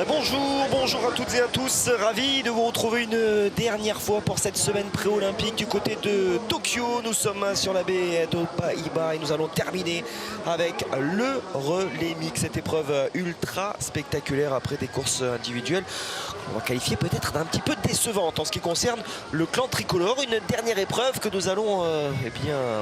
Bonjour à toutes et à tous, ravi de vous retrouver une dernière fois pour cette semaine pré-olympique du côté de Tokyo. Nous sommes sur la baie d'Opaiba et nous allons terminer avec le relais mix, cette épreuve ultra spectaculaire après des courses individuelles on va qualifier peut-être d'un petit peu décevante en ce qui concerne le clan tricolore. Une dernière épreuve que nous allons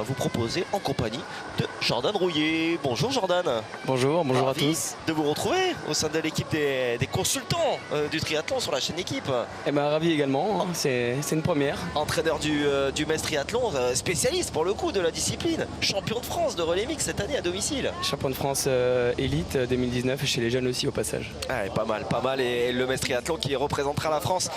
vous proposer en compagnie de Jordan Rouillet. Bonjour Jordan. Bonjour à tous. De vous retrouver au sein de l'équipe des consultants du triathlon sur la chaîne Équipe. Et ravi également, c'est une première. Entraîneur du MES Triathlon, spécialiste pour le coup de la discipline, champion de France de relais mix cette année à domicile. Champion de France élite 2019 et chez les jeunes aussi au passage. Ah, pas mal et le MES Triathlon qui représentera la France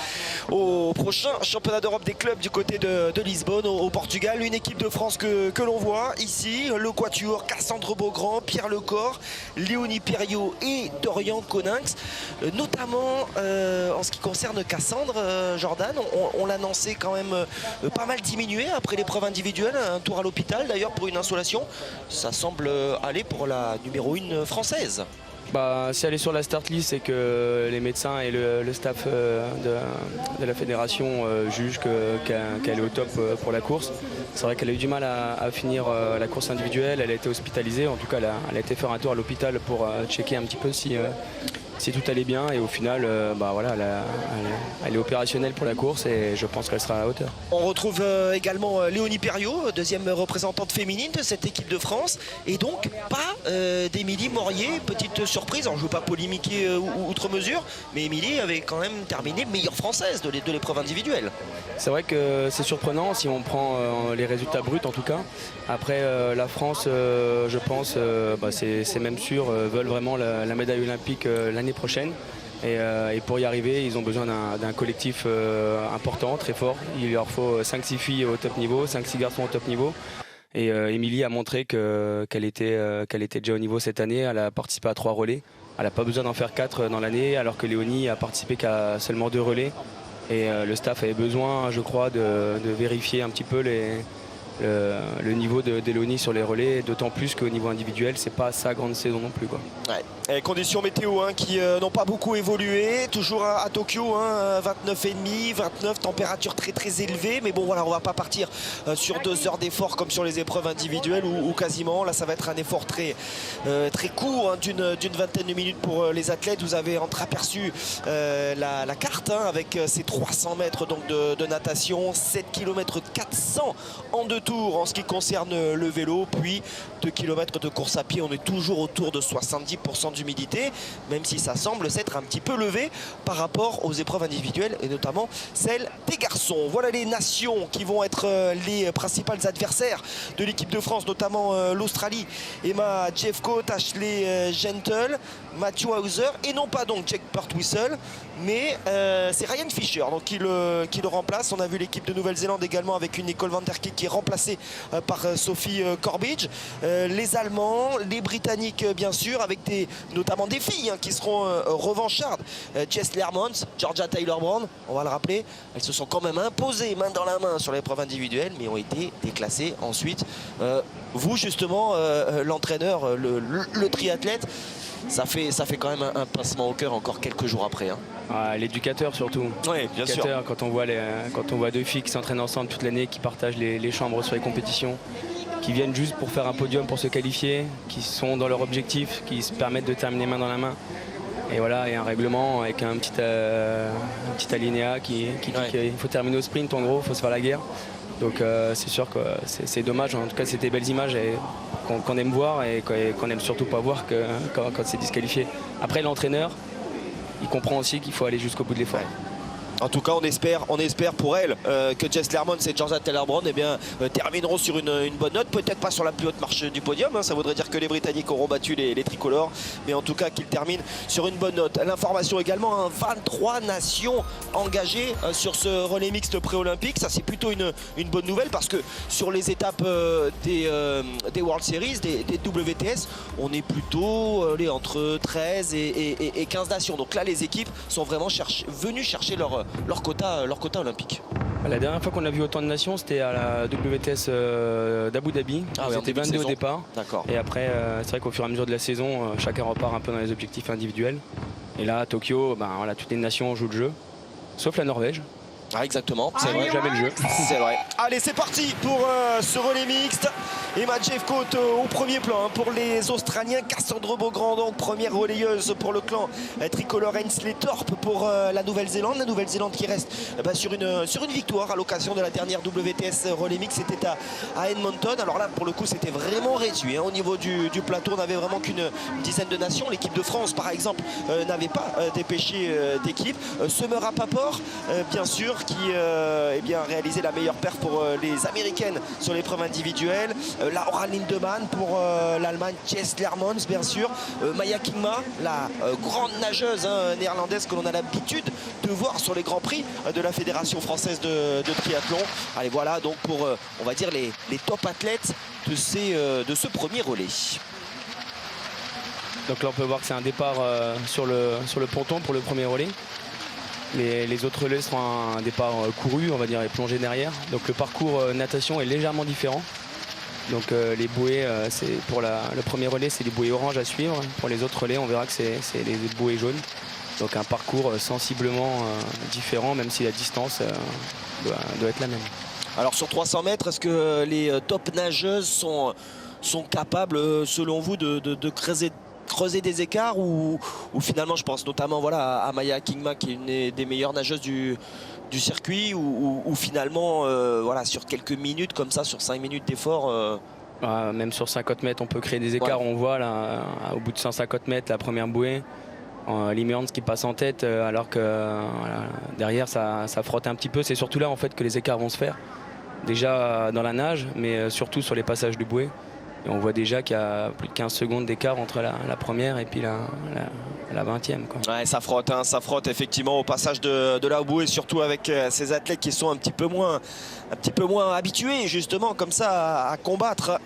au prochain championnat d'Europe des clubs du côté de Lisbonne au Portugal. Une équipe de France que l'on voit ici, le quatuor Cassandre Beaugrand, Pierre Lecor, Léonie Perriot et Dorian Coninx. Notamment en ce qui concerne Cassandre, Jordan, on l'annonçait quand même pas mal diminué après l'épreuve individuelle, un tour à l'hôpital d'ailleurs pour une insolation. Ça semble aller pour la numéro 1 française. Si elle est sur la start list, c'est que les médecins et le staff de la fédération jugent qu'elle est au top pour la course. C'est vrai qu'elle a eu du mal à finir la course individuelle, elle a été hospitalisée, en tout cas elle a été faire un tour à l'hôpital pour checker un petit peu si tout allait bien, et au final elle est opérationnelle pour la course et je pense qu'elle sera à la hauteur. On retrouve également Léonie Perriot, deuxième représentante féminine de cette équipe de France, et donc pas d'Émilie Morier. Petite surprise, je ne veux pas polémiquer outre mesure, mais Émilie avait quand même terminé meilleure française de l'épreuve individuelle. C'est vrai que c'est surprenant si on prend les résultats bruts en tout cas. Après la France, je pense, c'est même sûr, veulent vraiment la médaille olympique l'année prochaine. Et pour y arriver, ils ont besoin d'un collectif important, très fort. Il leur faut 5-6 filles au top niveau, 5-6 garçons au top niveau. Et Émilie a montré qu'elle était déjà au niveau cette année. Elle a participé à 3 relais. Elle n'a pas besoin d'en faire 4 dans l'année, alors que Léonie a participé qu'à seulement 2 relais. Et le staff avait besoin, je crois, de vérifier un petit peu le niveau de Léonie sur les relais, d'autant plus qu'au niveau individuel, c'est pas sa grande saison non plus, quoi. Ouais. Et conditions météo qui n'ont pas beaucoup évolué, toujours à Tokyo, 29,5, 29, température très élevée, mais bon voilà, on va pas partir sur 2 heures d'effort comme sur les épreuves individuelles ou quasiment. Là ça va être un effort très court, d'une vingtaine de minutes pour les athlètes. Vous avez entreaperçu la carte avec ces 300 mètres donc de natation, 7 km 400 en 2 tours en ce qui concerne le vélo, puis 2 km de course à pied. On est toujours autour de 70% d'humidité, même si ça semble s'être un petit peu levé par rapport aux épreuves individuelles et notamment celles des garçons. Voilà les nations qui vont être les principales adversaires de l'équipe de France, notamment l'Australie, Emma Jeffcoat, Ashley Gentle, Matthew Hauser et non pas donc Jack Pertwhistle, mais c'est Ryan Fischer donc qui le remplace. On a vu l'équipe de Nouvelle-Zélande également avec une Nicole van der Kick qui est remplacée par Sophie Corbidge. Les Allemands, les Britanniques bien sûr, avec notamment des filles qui seront revanchardes. Jess Lermont, Georgia Taylor-Brown, on va le rappeler, elles se sont quand même imposées main dans la main sur l'épreuve individuelle, mais ont été déclassées ensuite. Vous justement, l'entraîneur, le triathlète, ça fait quand même un pincement au cœur encore quelques jours après. L'éducateur surtout. Oui, bien sûr. Quand on voit 2 filles qui s'entraînent ensemble toute l'année, qui partagent les chambres sur les compétitions, qui viennent juste pour faire un podium, pour se qualifier, qui sont dans leur objectif, qui se permettent de terminer main dans la main. Et voilà, il y a un règlement avec un petit alinéa qui dit qu'il faut terminer au sprint, en gros, il faut se faire la guerre. Donc c'est sûr que c'est dommage, en tout cas c'est des belles images qu'on aime voir et qu'on aime surtout pas voir quand c'est disqualifié. Après l'entraîneur, il comprend aussi qu'il faut aller jusqu'au bout de l'effort. En tout cas, on espère pour elle que Jess Lermont et Georgia Taylor-Brown termineront sur une bonne note. Peut-être pas sur la plus haute marche du podium, ça voudrait dire que les Britanniques auront battu les tricolores, mais en tout cas qu'ils terminent sur une bonne note. L'information également, 23 nations engagées sur ce relais mixte pré-olympique. Ça c'est plutôt une bonne nouvelle parce que sur les étapes des World Series, des WTS, on est plutôt entre 13 et 15 nations. Donc là les équipes sont vraiment venues chercher leur quota olympique. La dernière fois qu'on a vu autant de nations, c'était à la WTS d'Abu Dhabi. C'était 22 au départ. D'accord. Et après, c'est vrai qu'au fur et à mesure de la saison, chacun repart un peu dans les objectifs individuels. Et là, à Tokyo, ben, voilà, toutes les nations jouent le jeu, sauf la Norvège. Ah, exactement, c'est vrai. Jamais le jeu. C'est vrai. Allez, c'est parti pour ce relais mixte. Emma Jeffcoat au premier plan pour les Australiens. Cassandre Beaugrand, donc première relayeuse pour le clan tricolore. Ainsley Thorpe pour la Nouvelle-Zélande. La Nouvelle-Zélande qui reste sur une victoire à l'occasion de la dernière WTS relais mixte. C'était à Edmonton. Alors là, pour le coup, c'était vraiment réduit. Au niveau du plateau, on n'avait vraiment qu'une dizaine de nations. L'équipe de France, par exemple, n'avait pas dépêché d'équipe. Summer Rappaport, bien sûr, qui eh bien, a réalisé la meilleure perf pour les Américaines sur l'épreuve individuelle. Laura Lindemann pour l'Allemagne, Jess Lermans, bien sûr. Maya Kingma, la grande nageuse néerlandaise que l'on a l'habitude de voir sur les grands prix de la Fédération française de triathlon. Allez, voilà donc pour, on va dire, les top athlètes de ce premier relais. Donc là, on peut voir que c'est un départ sur le ponton pour le premier relais. Les autres relais seront un départ couru, on va dire, et plongé derrière. Donc le parcours natation est légèrement différent. Donc les bouées, pour le premier relais, c'est les bouées orange à suivre. Pour les autres relais, on verra que c'est les bouées jaunes. Donc un parcours sensiblement différent, même si la distance doit être la même. Alors sur 300 mètres, est-ce que les top nageuses sont capables, selon vous, de creuser des écarts ou finalement, je pense notamment voilà, à Maya Kingma, qui est une des meilleures nageuses du circuit, ou finalement voilà, sur quelques minutes comme ça, sur 5 minutes d'effort même sur 50 mètres on peut créer des écarts. Ouais. On voit là, au bout de 150 mètres la première bouée, Limmerns qui passe en tête, alors que voilà, derrière ça frotte un petit peu. C'est surtout là en fait que les écarts vont se faire, déjà dans la nage, mais surtout sur les passages de bouée. Et on voit déjà qu'il y a plus de 15 secondes d'écart entre la première et puis la 20e. Quoi. Ouais, ça frotte effectivement au passage de la bouée, surtout avec ces athlètes qui sont un petit peu moins habitués justement comme ça à combattre.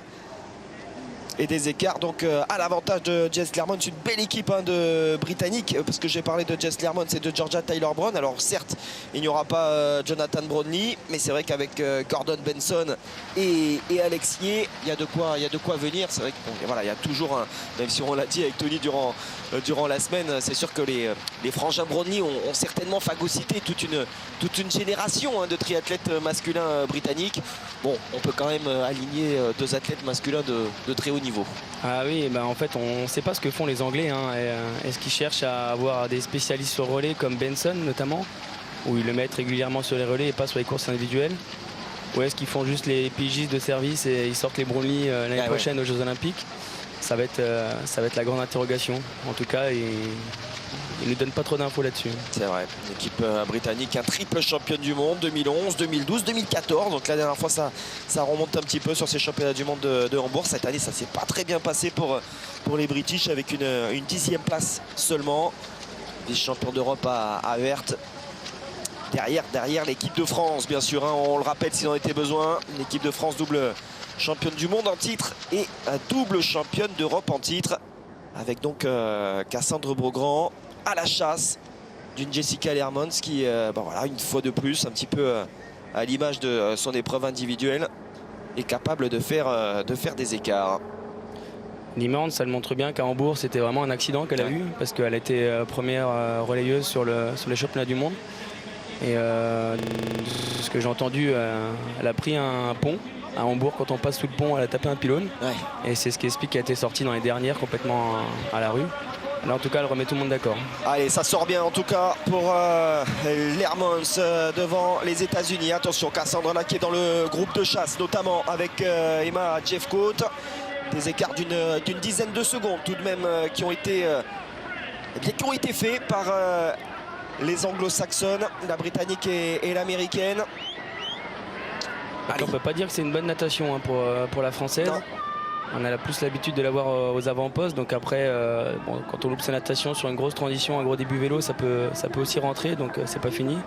Et des écarts donc à l'avantage de Jess Lermans, une belle équipe de Britanniques, parce que j'ai parlé de Jess Lermans et de Georgia Taylor-Brown. Alors certes, il n'y aura pas Jonathan Brownlee, mais c'est vrai qu'avec Gordon Benson et Alexier, il y a de quoi venir. C'est vrai qu'il voilà, y a toujours même si on l'a dit avec Tony durant la semaine, c'est sûr que les frangins Brownlee ont certainement phagocyté toute une génération de triathlètes masculins britanniques. Bon, on peut quand même aligner deux athlètes masculins de très haut niveau. Ah oui, bah en fait on ne sait pas ce que font les Anglais. Est-ce qu'ils cherchent à avoir des spécialistes sur relais comme Benson notamment, où ils le mettent régulièrement sur les relais et pas sur les courses individuelles, ou est-ce qu'ils font juste les pigistes de service et ils sortent les Brownlee l'année prochaine aux Jeux Olympiques? Ça va être la grande interrogation. En tout cas, ils ne nous donnent pas trop d'infos là-dessus. C'est vrai, l'équipe britannique, un triple championne du monde, 2011, 2012, 2014. Donc la dernière fois, ça remonte un petit peu sur ces championnats du monde de Hambourg. Cette année, ça ne s'est pas très bien passé pour les British, avec une 10e place seulement. Des champions d'Europe à Weert. Derrière l'équipe de France, bien sûr, on le rappelle s'il en était besoin. L'équipe de France, double championne du monde en titre et double championne d'Europe en titre. Avec donc Cassandre Beaugrand à la chasse d'une Jessica Lermans qui, voilà, une fois de plus, un petit peu à l'image de son épreuve individuelle, est capable de faire des écarts. Limmerns, ça le montre bien qu'à Hambourg, c'était vraiment un accident qu'elle a eu, parce qu'elle était première relayeuse sur les championnats du monde. Et ce que j'ai entendu, elle a pris un pont à Hambourg. Quand on passe sous le pont, elle a tapé un pylône. Ouais. Et c'est ce qui explique qu'elle a été sortie dans les dernières complètement à la rue. Là, en tout cas, elle remet tout le monde d'accord. Allez, ça sort bien en tout cas pour Lermans devant les États-Unis. Attention, Cassandre là qui est dans le groupe de chasse, notamment avec Emma Jeffcoat. Des écarts d'une dizaine de secondes tout de même qui ont été faits par les anglo-saxonnes, la britannique et l'américaine. On ne peut pas dire que c'est une bonne natation pour la française. Non. On a plus l'habitude de l'avoir aux avant-postes. Donc après, quand on loupe sa natation sur une grosse transition, un gros début vélo, ça peut aussi rentrer. Donc c'est pas fini.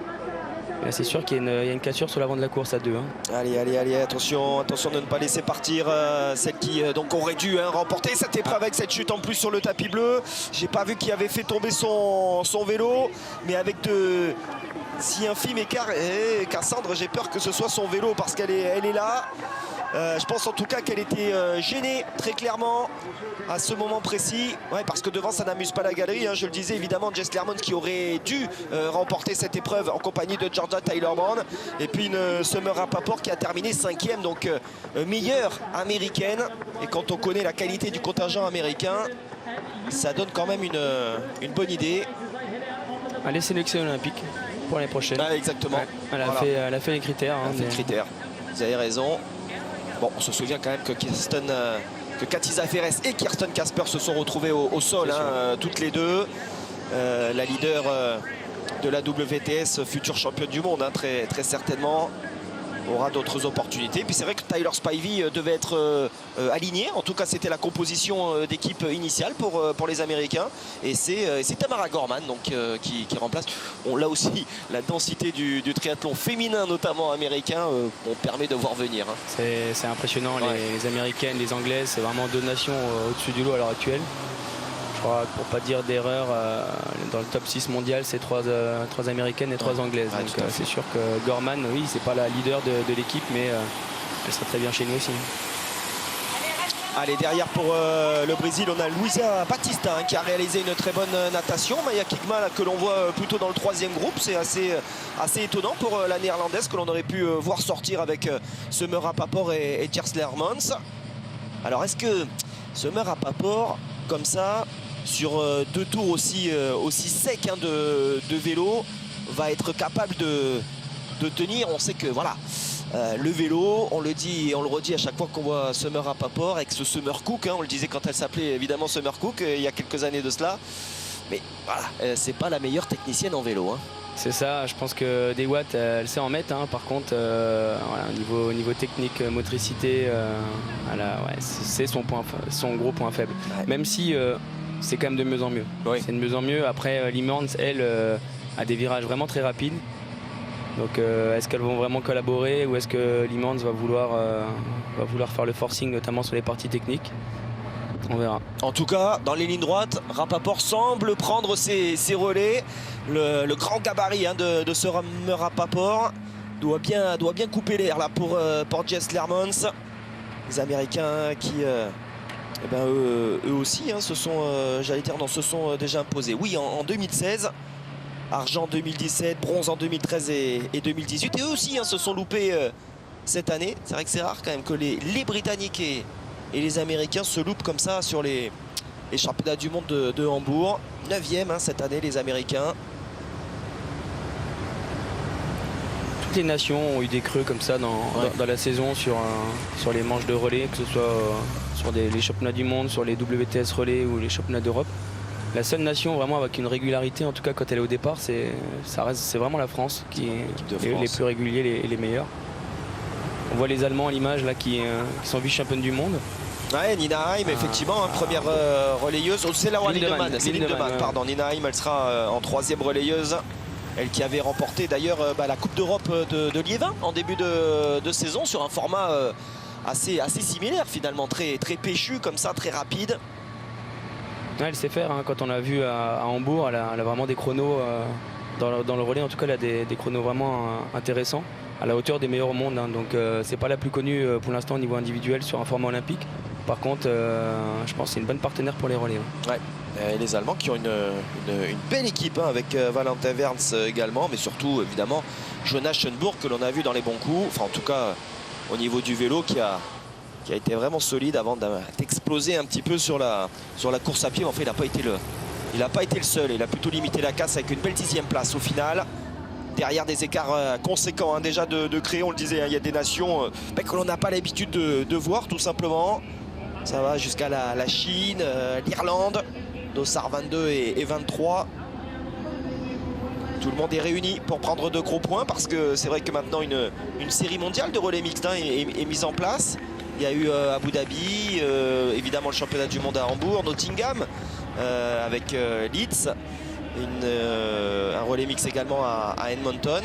C'est sûr qu'il y a une cassure sur l'avant de la course à deux. Allez, attention de ne pas laisser partir celle qui donc aurait dû remporter cette épreuve avec cette chute en plus sur le tapis bleu. J'ai pas vu qui avait fait tomber son vélo, mais avec si infime écart. Et Cassandre, j'ai peur que ce soit son vélo parce qu'elle est là. Je pense en tout cas qu'elle était gênée très clairement à ce moment précis. Ouais, parce que devant ça n'amuse pas la galerie, hein. Je le disais évidemment, Jess Clermont qui aurait dû remporter cette épreuve en compagnie de Georgia Taylor-Brown. Et puis une Summer Rappaport qui a terminé 5e, donc meilleure américaine. Et quand on connaît la qualité du contingent américain, ça donne quand même une bonne idée. Elle est sélectionnée olympique pour l'année prochaine. Ah, exactement. Ouais, elle a fait les critères. Elle a fait les critères. Vous avez raison. Bon, on se souvient quand même que Katy Zaferes et Kirsten Casper se sont retrouvés au sol, hein, toutes les deux. La leader de la WTS, future championne du monde, hein, très, très certainement, aura d'autres opportunités. Puis c'est vrai que Tyler Spivey devait être aligné. En tout cas, c'était la composition d'équipe initiale pour les Américains. Et c'est Tamara Gorman donc, qui remplace. Bon, là aussi, la densité du triathlon féminin, notamment américain, on permet de voir venir. Hein. C'est impressionnant. Ouais. Les Américaines, les Anglaises, c'est vraiment deux nations au-dessus du lot à l'heure actuelle. Je crois, pour pas dire d'erreur, dans le top 6 mondial, c'est trois Américaines et 3 Anglaises. Ouais, donc c'est sûr que Gorman, oui, c'est pas la leader de l'équipe, mais elle sera très bien chez nous aussi. Allez, derrière pour le Brésil, on a Luisa Batista hein, qui a réalisé une très bonne natation. Maya Kigma là, que l'on voit plutôt dans le 3e groupe. C'est assez étonnant pour la néerlandaise que l'on aurait pu voir sortir avec Summer Rappaport et Jess Clermont. Alors est-ce que Summer Rappaport, comme ça, sur 2 tours aussi secs hein, de vélo, va être capable de tenir? On sait que voilà, le vélo, on le dit et on le redit à chaque fois qu'on voit Summer Rappaport avec ce Summer Cook, hein, on le disait quand elle s'appelait évidemment Summer Cook il y a quelques années de cela, mais voilà, c'est pas la meilleure technicienne en vélo. Hein. C'est ça, je pense que des watts, elle sait en mettre. Hein. Par contre, voilà, niveau technique, motricité, ouais, c'est son gros point faible. Ouais. Même si c'est quand même de mieux en mieux. Oui. C'est de mieux en mieux. Après, Limans, elle, a des virages vraiment très rapides. Donc, est-ce qu'elles vont vraiment collaborer ou est-ce que Limans va vouloir faire le forcing, notamment sur les parties techniques? On verra. En tout cas, dans les lignes droites, Rappaport semble prendre ses relais. Le grand gabarit hein, de ce Rappaport doit bien couper l'air là pour Jess Clermont. Les Américains qui, eux aussi, hein, se sont déjà imposés. Oui, en 2016, argent 2017, bronze en 2013 et 2018. Et eux aussi hein, se sont loupés cette année. C'est vrai que c'est rare quand même que les Britanniques et les Américains se loupent comme ça sur les championnats du monde de Hambourg. 9e hein, cette année, les Américains. Toutes les nations ont eu des creux comme ça dans la saison sur les manches de relais, que ce soit sur les championnats du monde, sur les WTS relais ou les championnats d'Europe. La seule nation vraiment avec une régularité, en tout cas quand elle est au départ, c'est vraiment la France qui est les plus réguliers et les meilleurs. On voit les Allemands à l'image là qui sont vice-championnes du monde. Ouais, Nina Haim, effectivement, première relayeuse. C'est la Lindemann, c'est Lindemann, pardon. Nina Haim, elle sera en 3e relayeuse. Elle qui avait remporté d'ailleurs la Coupe d'Europe de Liévin en début de saison sur un format assez similaire finalement, très péchu comme ça, très rapide. Ouais, elle sait faire, hein. Quand on l'a vu à Hambourg, elle a vraiment des chronos dans le relais, en tout cas elle a des chronos vraiment intéressants, à la hauteur des meilleurs au monde, hein. Donc c'est pas la plus connue pour l'instant au niveau individuel sur un format olympique. Par contre, je pense que c'est une bonne partenaire pour les relais. Hein. Ouais. Et les Allemands qui ont une belle équipe hein, avec Valentin Werns également, mais surtout évidemment Jonas Schönburg que l'on a vu dans les bons coups, enfin en tout cas au niveau du vélo qui a été vraiment solide avant d'exploser un petit peu sur la course à pied. Mais en fait, il n'a pas été le seul, il a plutôt limité la casse avec une belle 10e place au final. Derrière des écarts conséquents hein, déjà de créer, on le disait, hein, il y a des nations que l'on n'a pas l'habitude de voir tout simplement. Ça va jusqu'à la Chine, l'Irlande, Dossard 22 et 23. Tout le monde est réuni pour prendre de gros points parce que c'est vrai que maintenant une série mondiale de relais mixtes hein, est mise en place. Il y a eu Abu Dhabi, évidemment le championnat du monde à Hambourg, Nottingham avec Leeds, un relais mix également à Edmonton.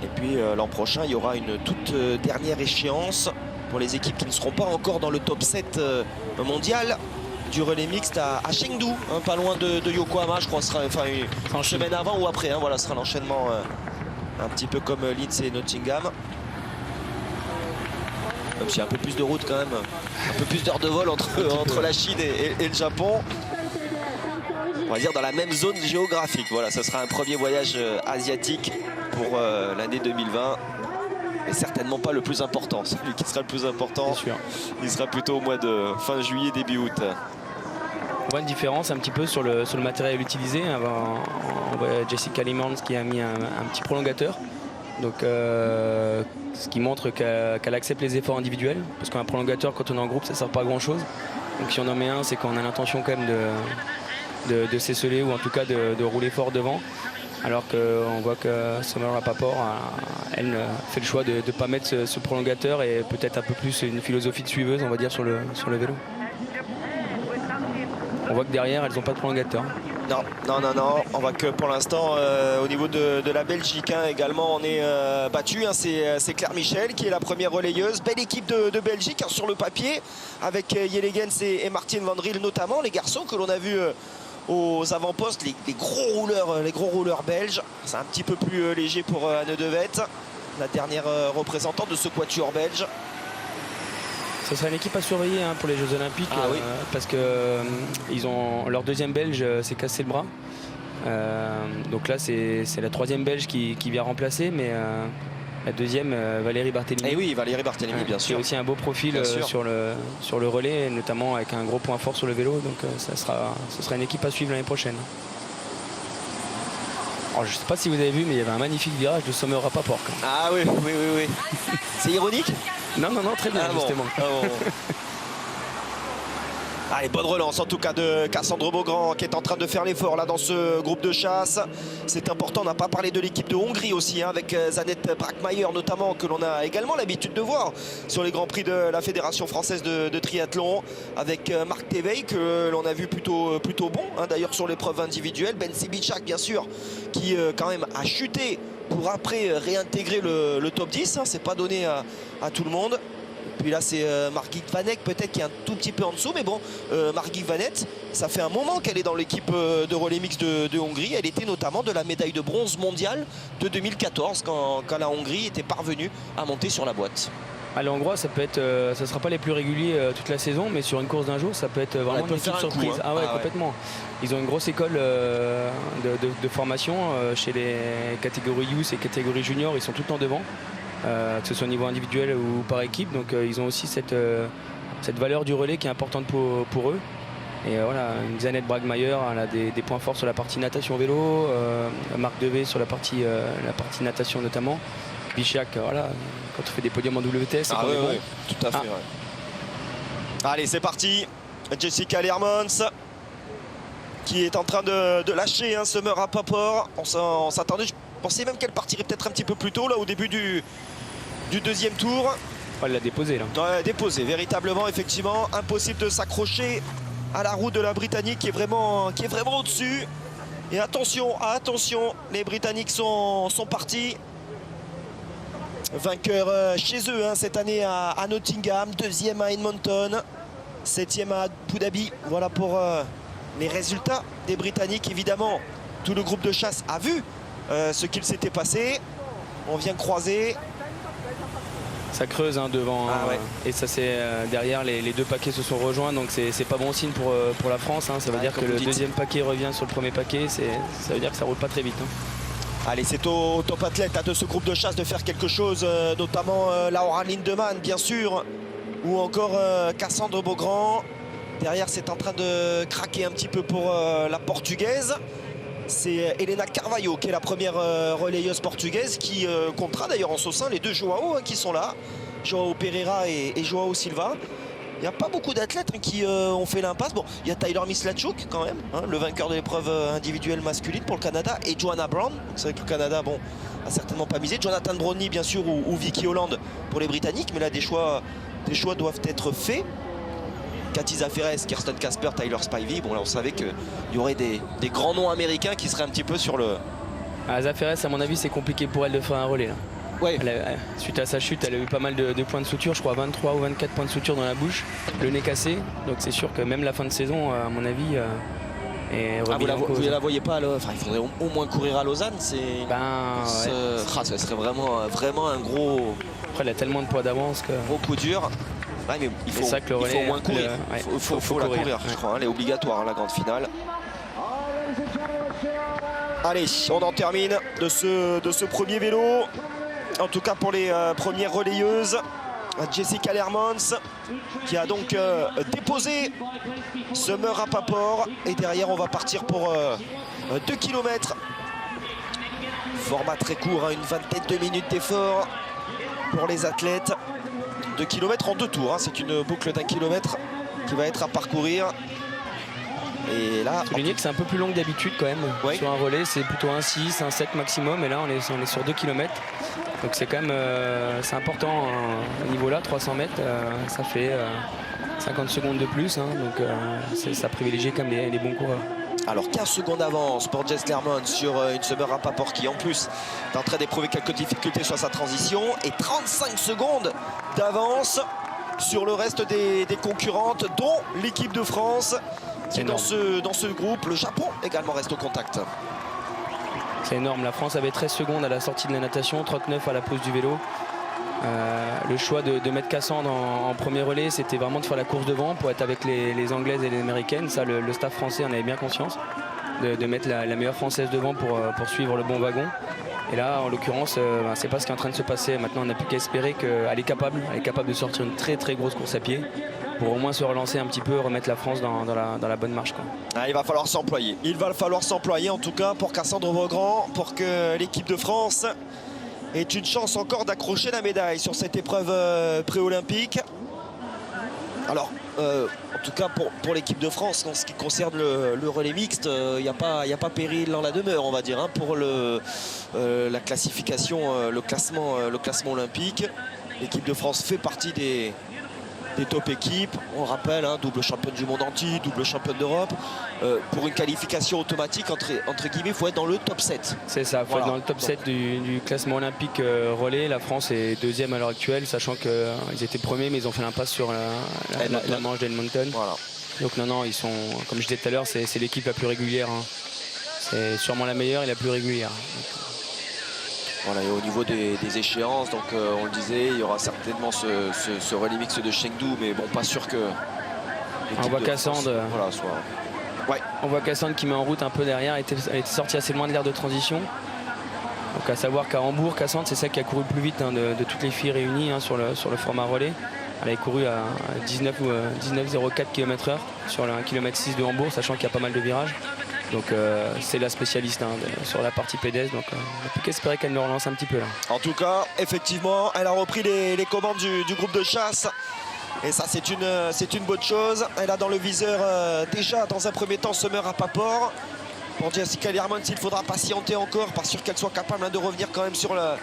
Et puis l'an prochain, il y aura une toute dernière échéance pour les équipes qui ne seront pas encore dans le top 7 mondial du relais mixte à Chengdu, hein, pas loin de Yokohama, je crois, sera une semaine avant ou après, hein, voilà, ce sera l'enchaînement un petit peu comme Leeds et Nottingham. Même s'il y a un peu plus de route quand même, un peu plus d'heures de vol entre la Chine et le Japon. On va dire dans la même zone géographique. Voilà, ce sera un premier voyage asiatique pour l'année 2020. Et certainement pas le plus important. Celui qui sera le plus important, il sera plutôt au mois de fin juillet, début août. On voit une différence un petit peu sur le matériel utilisé. On voit Jessica Limans qui a mis un petit prolongateur. Donc, ce qui montre qu'elle accepte les efforts individuels. Parce qu'un prolongateur, quand on est en groupe, ça ne sert pas à grand chose. Donc si on en met un, c'est qu'on a l'intention quand même de s'esseler ou en tout cas de rouler fort devant. Alors qu'on voit que Summer Rappaport, elle fait le choix de ne pas mettre ce prolongateur et peut-être un peu plus une philosophie de suiveuse, on va dire, sur le vélo. On voit que derrière, elles n'ont pas de prolongateur. Non. On voit que pour l'instant, au niveau de la Belgique, également, on est battu. C'est Claire Michel qui est la première relayeuse. Belle équipe de Belgique sur le papier, avec Jelle et Martin Van Riel notamment, les garçons que l'on a vus aux avant-postes, les gros rouleurs belges. C'est un petit peu plus léger pour Anne de Vet, la dernière représentante de ce quatuor belge. Ce sera une équipe à surveiller pour les Jeux Olympiques, parce que leur deuxième belge s'est cassé le bras. Donc là c'est la troisième belge qui vient remplacer, mais la deuxième, Valérie Barthélémy. Et oui, Valérie Barthélémy, bien sûr. Qui a aussi un beau profil sur le relais, notamment avec un gros point fort sur le vélo. Donc ce sera une équipe à suivre l'année prochaine. Alors, je ne sais pas si vous avez vu, mais il y avait un magnifique virage de Summer Rappaport. Ah oui. C'est ironique? Non, très bien, justement. Allez, bonne relance en tout cas de Cassandre Beaugrand qui est en train de faire l'effort là dans ce groupe de chasse. C'est important, on n'a pas parlé de l'équipe de Hongrie aussi, avec Zanette Brackmayer notamment, que l'on a également l'habitude de voir sur les Grands Prix de la Fédération Française de Triathlon, avec Marc Théveil que l'on a vu plutôt bon, d'ailleurs sur l'épreuve individuelle. Ben Sibichak bien sûr, qui quand même a chuté pour après réintégrer le top 10, c'est pas donné à tout le monde. Puis là c'est Margit Vanek peut-être qui est un tout petit peu en dessous, mais bon, Margit Vanek, ça fait un moment qu'elle est dans l'équipe de relais mix de Hongrie. Elle était notamment de la médaille de bronze mondiale de 2014 quand la Hongrie était parvenue à monter sur la boîte. Les Hongrois, ça ne sera pas les plus réguliers toute la saison, mais sur une course d'un jour, ça peut être vraiment une petite surprise. Complètement. Ils ont une grosse école de formation chez les catégories youth et catégories juniors. Ils sont tout le temps devant, que ce soit au niveau individuel ou par équipe. Donc ils ont aussi cette valeur du relais qui est importante pour eux. Et voilà, Zanette Brackmayer, elle a des points forts sur la partie natation vélo, Marc Devé sur la partie natation notamment. Bichak, voilà, quand on fait des podiums en WTS, c'est bon. Tout à fait. Allez, c'est parti. Jessica Leermans qui est en train de lâcher Summer Rappaport. On s'attendait, je pensais même qu'elle partirait peut-être un petit peu plus tôt là au début du deuxième tour. Elle l'a déposé là. Ouais, déposé, véritablement, effectivement. Impossible de s'accrocher à la roue de la Britannique qui est vraiment au-dessus. Et attention, les Britanniques sont partis. Vainqueur chez eux cette année à Nottingham, deuxième à Edmonton, septième à Abu Dhabi. Voilà pour les résultats des Britanniques. Évidemment, tout le groupe de chasse a vu ce qu'il s'était passé. On vient croiser. Ça creuse devant, et ça c'est derrière les deux paquets se sont rejoints, donc c'est pas bon signe pour la France. Ça veut dire que le deuxième paquet revient sur le premier paquet, ça veut dire que ça roule pas très vite. Allez, c'est au top athlète de ce groupe de chasse de faire quelque chose, notamment Laura Lindemann bien sûr, ou encore Cassandre Beaugrand. Derrière, c'est en train de craquer un petit peu pour la portugaise. C'est Helena Carvalho qui est la première relayeuse portugaise qui comptera d'ailleurs en Saussin les deux Joao qui sont là, Joao Pereira et Joao Silva. Il n'y a pas beaucoup d'athlètes qui ont fait l'impasse. Bon, il y a Tyler Mislachuk quand même, le vainqueur de l'épreuve individuelle masculine pour le Canada, et Joanna Brown. C'est vrai que le Canada, a certainement pas misé. Jonathan Brownlee, bien sûr, ou Vicky Holland pour les Britanniques. Mais là, des choix doivent être faits. Cathy Zaferes, Kirsten Casper, Tyler Spivey. Bon, là, on savait qu'il y aurait des grands noms américains qui seraient un petit peu sur le... Zaferes, à mon avis, c'est compliqué pour elle de faire un relais là. Ouais. Suite à sa chute, elle a eu pas mal de points de suture, je crois 23 ou 24 points de suture dans la bouche, le nez cassé. Donc c'est sûr que même la fin de saison, à mon avis, Et vous ne la voyez pas, enfin, il faudrait au moins courir à Lausanne. Ça serait vraiment un gros. Après, il a tellement de poids d'avance que. Gros coup dur. Ouais, mais il faut au moins courir. Il faut la courir, je crois. Elle est obligatoire, la grande finale. Allez, on en termine de ce premier vélo. En tout cas pour les premières relayeuses. Jessica Leermans qui a donc déposé Summer Rappaport. Et derrière, on va partir pour 2 km. Format très court, une vingtaine de minutes d'effort pour les athlètes. 2 km en 2 tours. C'est une boucle d'1 kilomètre qui va être à parcourir. Et là, souligner que c'est un peu plus long que d'habitude quand même. Oui. Sur un relais, c'est plutôt un 6, un 7 maximum. Et là, on est sur 2 km. Donc c'est quand même c'est important au niveau là, 300 mètres, ça fait 50 secondes de plus. Donc ça privilégie quand même les bons coureurs. Alors 15 secondes d'avance pour Jess Leermans sur une Summer Rappaport qui en plus est en train d'éprouver quelques difficultés sur sa transition. Et 35 secondes d'avance sur le reste des concurrentes, dont l'équipe de France qui est dans ce groupe. Le Japon également reste au contact. C'est énorme. La France avait 13 secondes à la sortie de la natation, 39 à la pause du vélo. Le choix de mettre Cassandre en premier relais, c'était vraiment de faire la course devant pour être avec les Anglaises et les Américaines. Ça, le staff français en avait bien conscience, de mettre la meilleure Française devant pour suivre le bon wagon. Et là, en l'occurrence, c'est pas ce qui est en train de se passer. Maintenant, on n'a plus qu'à espérer qu'elle est capable de sortir une très très grosse course à pied pour au moins se relancer un petit peu, remettre la France dans la bonne marche, quoi. Il va falloir s'employer. Il va falloir s'employer en tout cas pour Cassandre Beaugrand, pour que l'équipe de France ait une chance encore d'accrocher la médaille sur cette épreuve pré-olympique. Alors, en tout cas pour l'équipe de France, en ce qui concerne le relais mixte, il n'y a pas péril en la demeure, on va dire, pour la classification, le classement olympique. L'équipe de France fait partie des top équipes. On rappelle, double championne du monde entier, double championne d'Europe. Pour une qualification automatique, entre guillemets, il faut être dans le top 7. C'est ça, il faut être dans le top 7 du classement olympique relais. La France est deuxième à l'heure actuelle, sachant qu'ils étaient premiers, mais ils ont fait l'impasse sur la manche d'Edmonton. Voilà. Donc non, ils sont, comme je disais tout à l'heure, c'est l'équipe la plus régulière. C'est sûrement la meilleure et la plus régulière. Voilà, et au niveau des échéances, donc on le disait, il y aura certainement ce relais mix de Chengdu, mais bon, pas sûr que. On voit Cassandre. On voit Cassandre qui met en route un peu derrière, elle était sortie assez loin de l'aire de transition. Donc à savoir qu'à Hambourg, Cassandre, c'est celle qui a couru le plus vite de toutes les filles réunies sur le format relais. Elle a couru à 19,04 km/h sur le 1,6 km de Hambourg, sachant qu'il y a pas mal de virages. Donc c'est la spécialiste sur la partie pédestre, donc on n'a plus qu'espérer qu'elle nous relance un petit peu là. En tout cas, effectivement, elle a repris les commandes du groupe de chasse. Et ça, c'est une bonne chose. Elle a dans le viseur déjà, dans un premier temps, Summer Rappaport. Pour Jessica Leermans, il faudra patienter encore, pas sûr qu'elle soit capable de revenir quand même sur la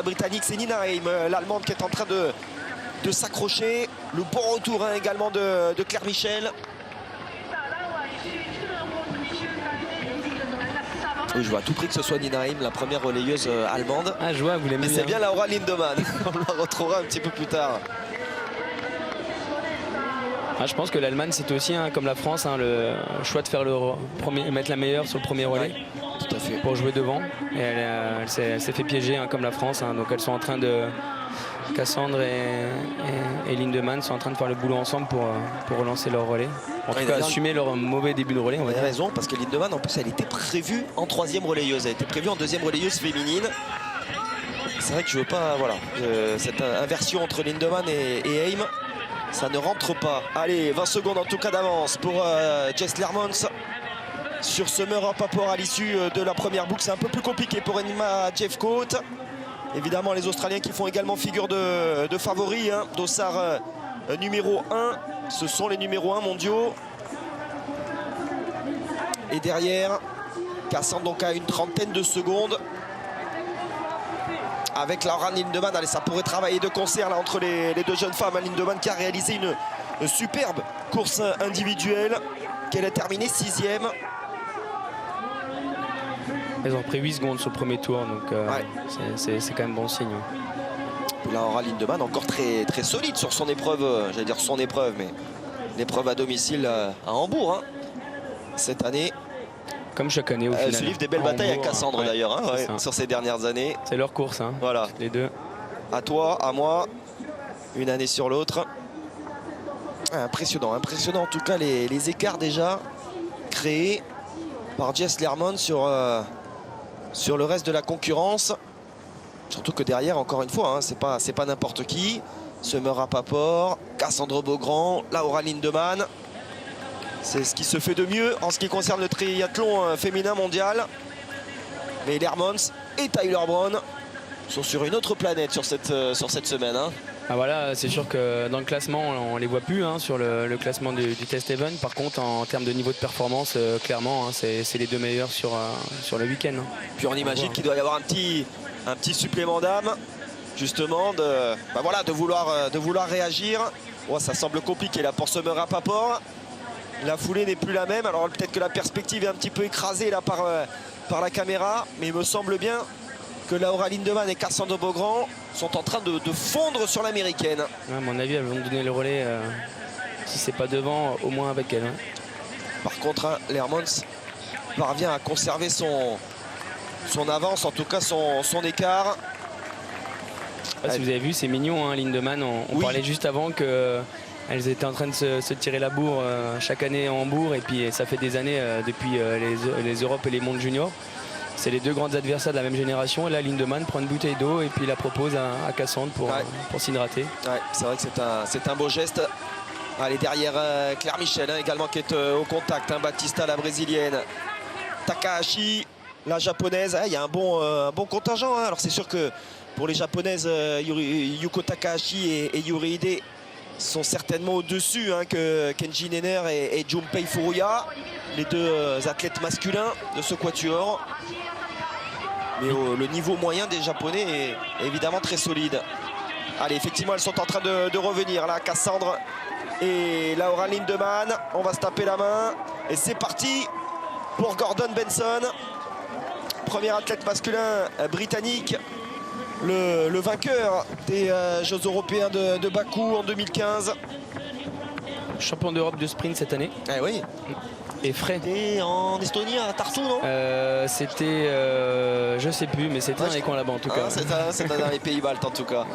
Britannique. C'est Nina Heim, l'Allemande, qui est en train de s'accrocher. Le bon retour également de Claire Michel. Oui, je vois à tout prix que ce soit Nina Heim, la première relayeuse allemande. Ah, je vois, vous l'aimez bien. Mais c'est bien Laura Lindemann. On la retrouvera un petit peu plus tard. Je pense que l'Allemagne, c'était aussi, comme la France, le choix de faire mettre la meilleure sur le premier relais. Ouais, tout à fait. Pour jouer devant. Et elle s'est fait piéger comme la France. Donc elles sont en train de. Cassandre et Lindemann sont en train de faire le boulot ensemble pour relancer leur relais. En tout cas, assumer leur mauvais début de relais. Vous avez raison, parce que Lindemann, en plus, elle était prévue en 3e relayeuse. Elle était prévue en 2e relayeuse féminine. C'est vrai que je veux pas, cette inversion entre Lindemann et Heim, ça ne rentre pas. Allez, 20 secondes en tout cas d'avance pour Jess Leermans sur Summer Rappaport à l'issue de la première boucle. C'est un peu plus compliqué pour Enima Jeffcoat. Évidemment, les Australiens qui font également figure de favoris. Dossard numéro 1. Ce sont les numéros 1 mondiaux. Et derrière, Cassandre donc à une trentaine de secondes. Avec Laura Lindemann. Allez, ça pourrait travailler de concert là, entre les deux jeunes femmes. Lindemann qui a réalisé une superbe course individuelle. Qu'elle a terminé 6e. Elles ont pris 8 secondes sur le premier tour, donc c'est quand même bon signe. Laura Lindemann encore très, très solide sur son épreuve, j'allais dire son épreuve, mais l'épreuve à domicile à Hambourg. cette année. Comme chaque année au final. Se livrent des belles batailles à Cassandre d'ailleurs, hein, ouais, sur ces dernières années. C'est leur course, hein, voilà. Les deux. À toi, à moi, une année sur l'autre. Impressionnant, impressionnant en tout cas les écarts déjà créés par Jess Lehrmann sur le reste de la concurrence. Surtout que derrière, encore une fois, hein, c'est pas n'importe qui. Summer Rappaport, Cassandre Beaugrand, Laura Lindemann. C'est ce qui se fait de mieux en ce qui concerne le triathlon féminin mondial. Mais Lehrmann et Tyler Brown sont sur une autre planète sur cette semaine. Hein. Ah voilà, c'est sûr que dans le classement, on ne les voit plus hein, sur le classement du test event. Par contre, en termes de niveau de performance, clairement, hein, c'est les deux meilleurs sur le week-end. Hein. Puis on imagine qu'il doit y avoir un petit supplément d'âme, justement, de vouloir réagir. Oh, ça semble compliqué là pour Summer Rappaport. La foulée n'est plus la même. Alors peut-être que la perspective est un petit peu écrasée là par la caméra, mais il me semble bien que Laura Lindemann et Cassandre Beaugrand sont en train de fondre sur l'américaine. Ouais, à mon avis, elles vont donner le relais, si c'est pas devant, au moins avec elle. Hein. Par contre, hein, Lehrmann parvient à conserver son avance, en tout cas son écart. Si vous avez vu, c'est mignon, hein, Lindemann. On parlait juste avant qu'elles étaient en train de se tirer la bourre chaque année en Hambourg. Et puis ça fait des années depuis les Europes et les mondes juniors. C'est les deux grandes adversaires de la même génération. Et là, Lindemann prend une bouteille d'eau et puis la propose à Cassandre pour s'hydrater. Ouais, c'est vrai que c'est un beau geste. Allez, derrière Claire Michel, hein, également qui est au contact. Hein, Baptista, la brésilienne. Takahashi, la japonaise. Il y a un bon contingent. Hein. Alors c'est sûr que pour les japonaises, Yuko Takahashi et Yuri Ide sont certainement au-dessus hein, que Kenji Nenner et Junpei Furuya, les deux athlètes masculins de ce quatuor. Mais le niveau moyen des Japonais est évidemment très solide. Allez, effectivement, elles sont en train de revenir là, Cassandre et Laura Lindemann. On va se taper la main et c'est parti pour Gordon Benson, premier athlète masculin britannique. Le vainqueur des Jeux européens de Bakou en 2015. Champion d'Europe de sprint cette année. Eh oui. Et frais. C'était en Estonie, à Tartu, non? C'était, je sais plus, mais c'était dans les coins là-bas en tout cas. C'est dans les pays baltes en tout cas.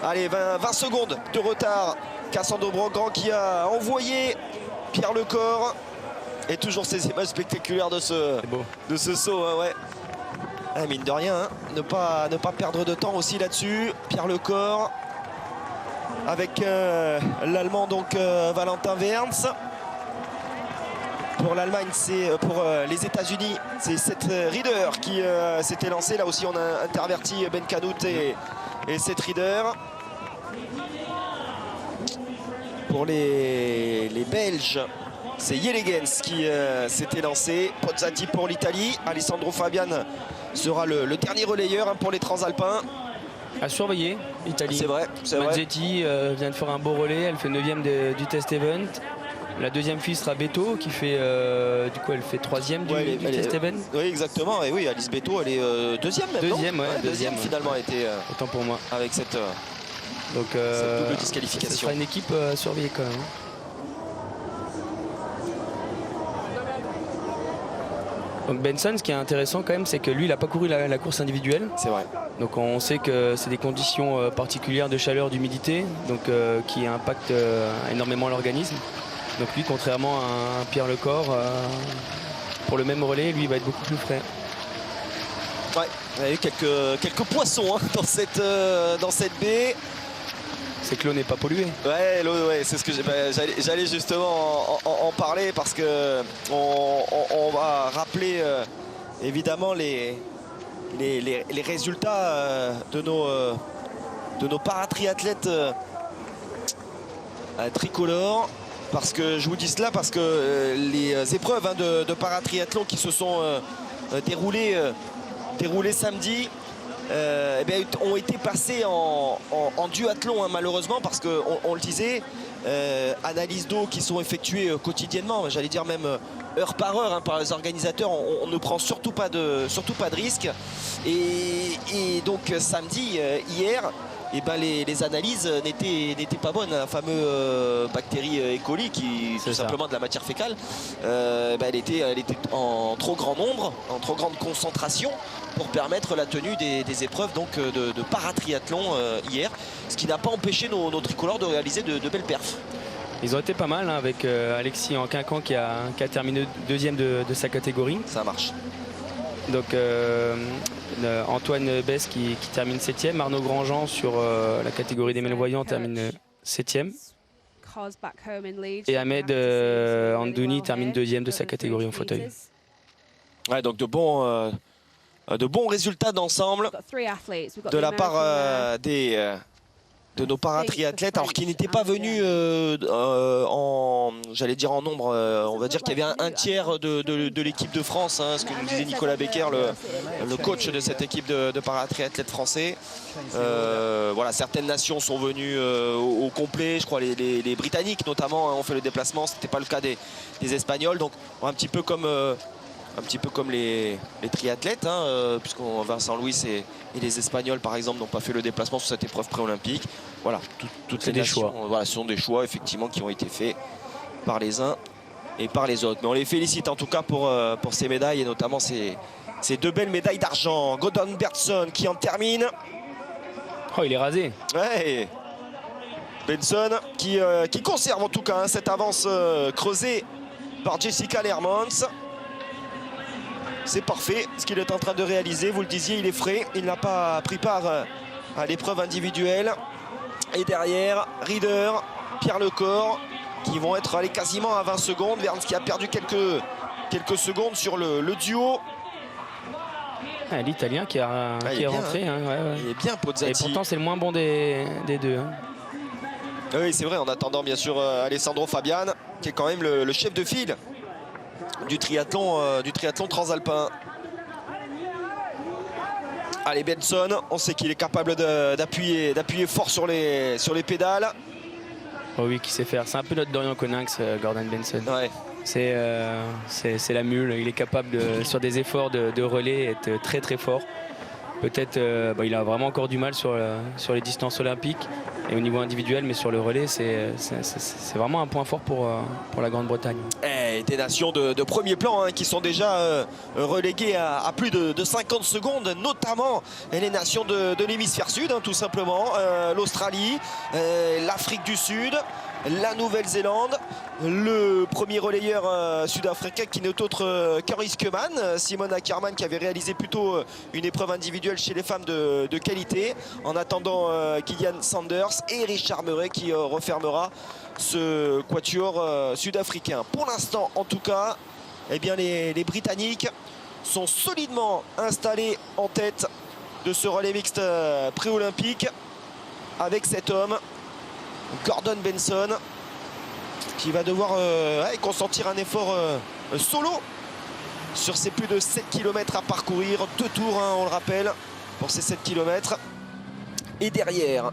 Allez, 20 secondes de retard. Cassandre Beaugrand qui a envoyé Pierre Lecor. Et toujours ces images spectaculaires de ce saut, hein, ouais. Mine de rien, hein, ne pas perdre de temps aussi là-dessus. Pierre Lecor avec l'Allemand donc Valentin Werns. Pour l'Allemagne, c'est pour les États-Unis, c'est Seth Rieder qui s'était lancé. Là aussi, on a interverti Ben Kanout et Seth Rieder. Pour les Belges, c'est Yelegens qui s'était lancé. Pozzati pour l'Italie. Alessandro Fabian sera le dernier relayeur hein, pour les Transalpins. À surveiller, Italie. C'est vrai. Mazzetti vient de faire un beau relais. Elle fait 9e du test event. La deuxième fille sera Beto qui fait du coup elle fait 3e du test event. Oui exactement, et oui Alice Beto elle est deuxième même. Deuxième finalement a été autant pour moi avec cette double disqualification. Ce sera une équipe surveillée quand même. Donc Benson, ce qui est intéressant quand même, c'est que lui, il n'a pas couru la course individuelle. C'est vrai. Donc on sait que c'est des conditions particulières de chaleur, d'humidité, donc qui impactent énormément l'organisme. Donc lui, contrairement à Pierre Lecor, pour le même relais, lui, il va être beaucoup plus frais. Ouais, il y a eu quelques poissons hein, dans cette baie. C'est que l'eau n'est pas polluée. Ouais, l'eau, ouais, c'est ce que j'allais justement en parler parce que on va rappeler évidemment les résultats de nos paratriathlètes tricolores. Parce que je vous dis cela parce que les épreuves hein, de paratriathlon qui se sont déroulées samedi ont été passées en duathlon hein, malheureusement parce qu'on le disait, analyses d'eau qui sont effectuées quotidiennement, j'allais dire même heure par heure hein, par les organisateurs, on ne prend surtout pas de risque. Et donc samedi, hier, et ben les analyses n'étaient pas bonnes. La fameuse bactérie E. coli, qui tout simplement de la matière fécale, elle était en trop grand nombre, en trop grande concentration pour permettre la tenue des épreuves donc, de paratriathlon hier, ce qui n'a pas empêché nos tricolores de réaliser de belles perfs. Ils ont été pas mal, hein, avec Alexis Anquincan qui a terminé deuxième de sa catégorie. Ça marche. Donc Antoine Besse qui termine 7e, Arnaud Grandjean sur la catégorie des malvoyants termine 7e. Et Ahmed Andouni termine 2e de sa catégorie en fauteuil. Ouais, donc de bons résultats d'ensemble de la part de nos paratriathlètes, alors qu'ils n'étaient pas venus j'allais dire en nombre, on va dire qu'il y avait un tiers de l'équipe de France, hein, ce que nous disait Nicolas Becker, le coach de cette équipe de paratriathlètes français. Voilà, certaines nations sont venues au complet, je crois les Britanniques notamment, hein, ont fait le déplacement, ce n'était pas le cas des Espagnols, donc un petit peu comme les triathlètes, hein, puisqu'on Vincent Louis et les Espagnols par exemple n'ont pas fait le déplacement sur cette épreuve pré-olympique. Voilà, toutes les nations, voilà, ce sont des choix effectivement qui ont été faits par les uns et par les autres. Mais on les félicite en tout cas pour ces médailles, et notamment ces deux belles médailles d'argent. Gordon Benson qui en termine. Oh, il est rasé. Ouais. Benson qui conserve en tout cas, hein, cette avance creusée par Jessica Leermans. C'est parfait ce qu'il est en train de réaliser. Vous le disiez, il est frais. Il n'a pas pris part à l'épreuve individuelle. Et derrière, Rieder, Pierre Lecor, qui vont être allés quasiment à 20 secondes. Verns qui a perdu quelques secondes sur le duo. Ah, l'Italien qui est rentré. Bien, hein. Ouais. Il est bien, Pozzati. Et pourtant, c'est le moins bon des deux. Hein. Oui, c'est vrai, en attendant bien sûr Alessandro Fabian, qui est quand même le chef de file du triathlon transalpin. Allez, Benson, on sait qu'il est capable d'appuyer fort sur les pédales. Oh oui, qui sait faire. C'est un peu notre Dorian Coninx, Gordon Benson. Ouais. C'est la mule. Il est capable, sur des efforts de relais, être très très fort. Peut-être il a vraiment encore du mal sur les distances olympiques et au niveau individuel, mais sur le relais, c'est vraiment un point fort pour la Grande-Bretagne. Et des nations de premier plan, hein, qui sont déjà reléguées à plus de 50 secondes, notamment les nations de l'hémisphère sud, hein, tout simplement. L'Australie, l'Afrique du Sud, la Nouvelle-Zélande, le premier relayeur sud-africain qui n'est autre qu'Henri Skeman, Simon Ackerman, qui avait réalisé plutôt une épreuve individuelle chez les femmes de qualité, en attendant Kilian Sanders et Richard Murray qui refermera ce quatuor sud-africain. Pour l'instant, en tout cas, eh bien, les Britanniques sont solidement installés en tête de ce relais mixte pré-olympique avec cet homme, Gordon Benson, qui va devoir consentir un effort solo sur ces plus de 7 km à parcourir. 2 tours, hein, on le rappelle, pour ces 7 km. Et derrière,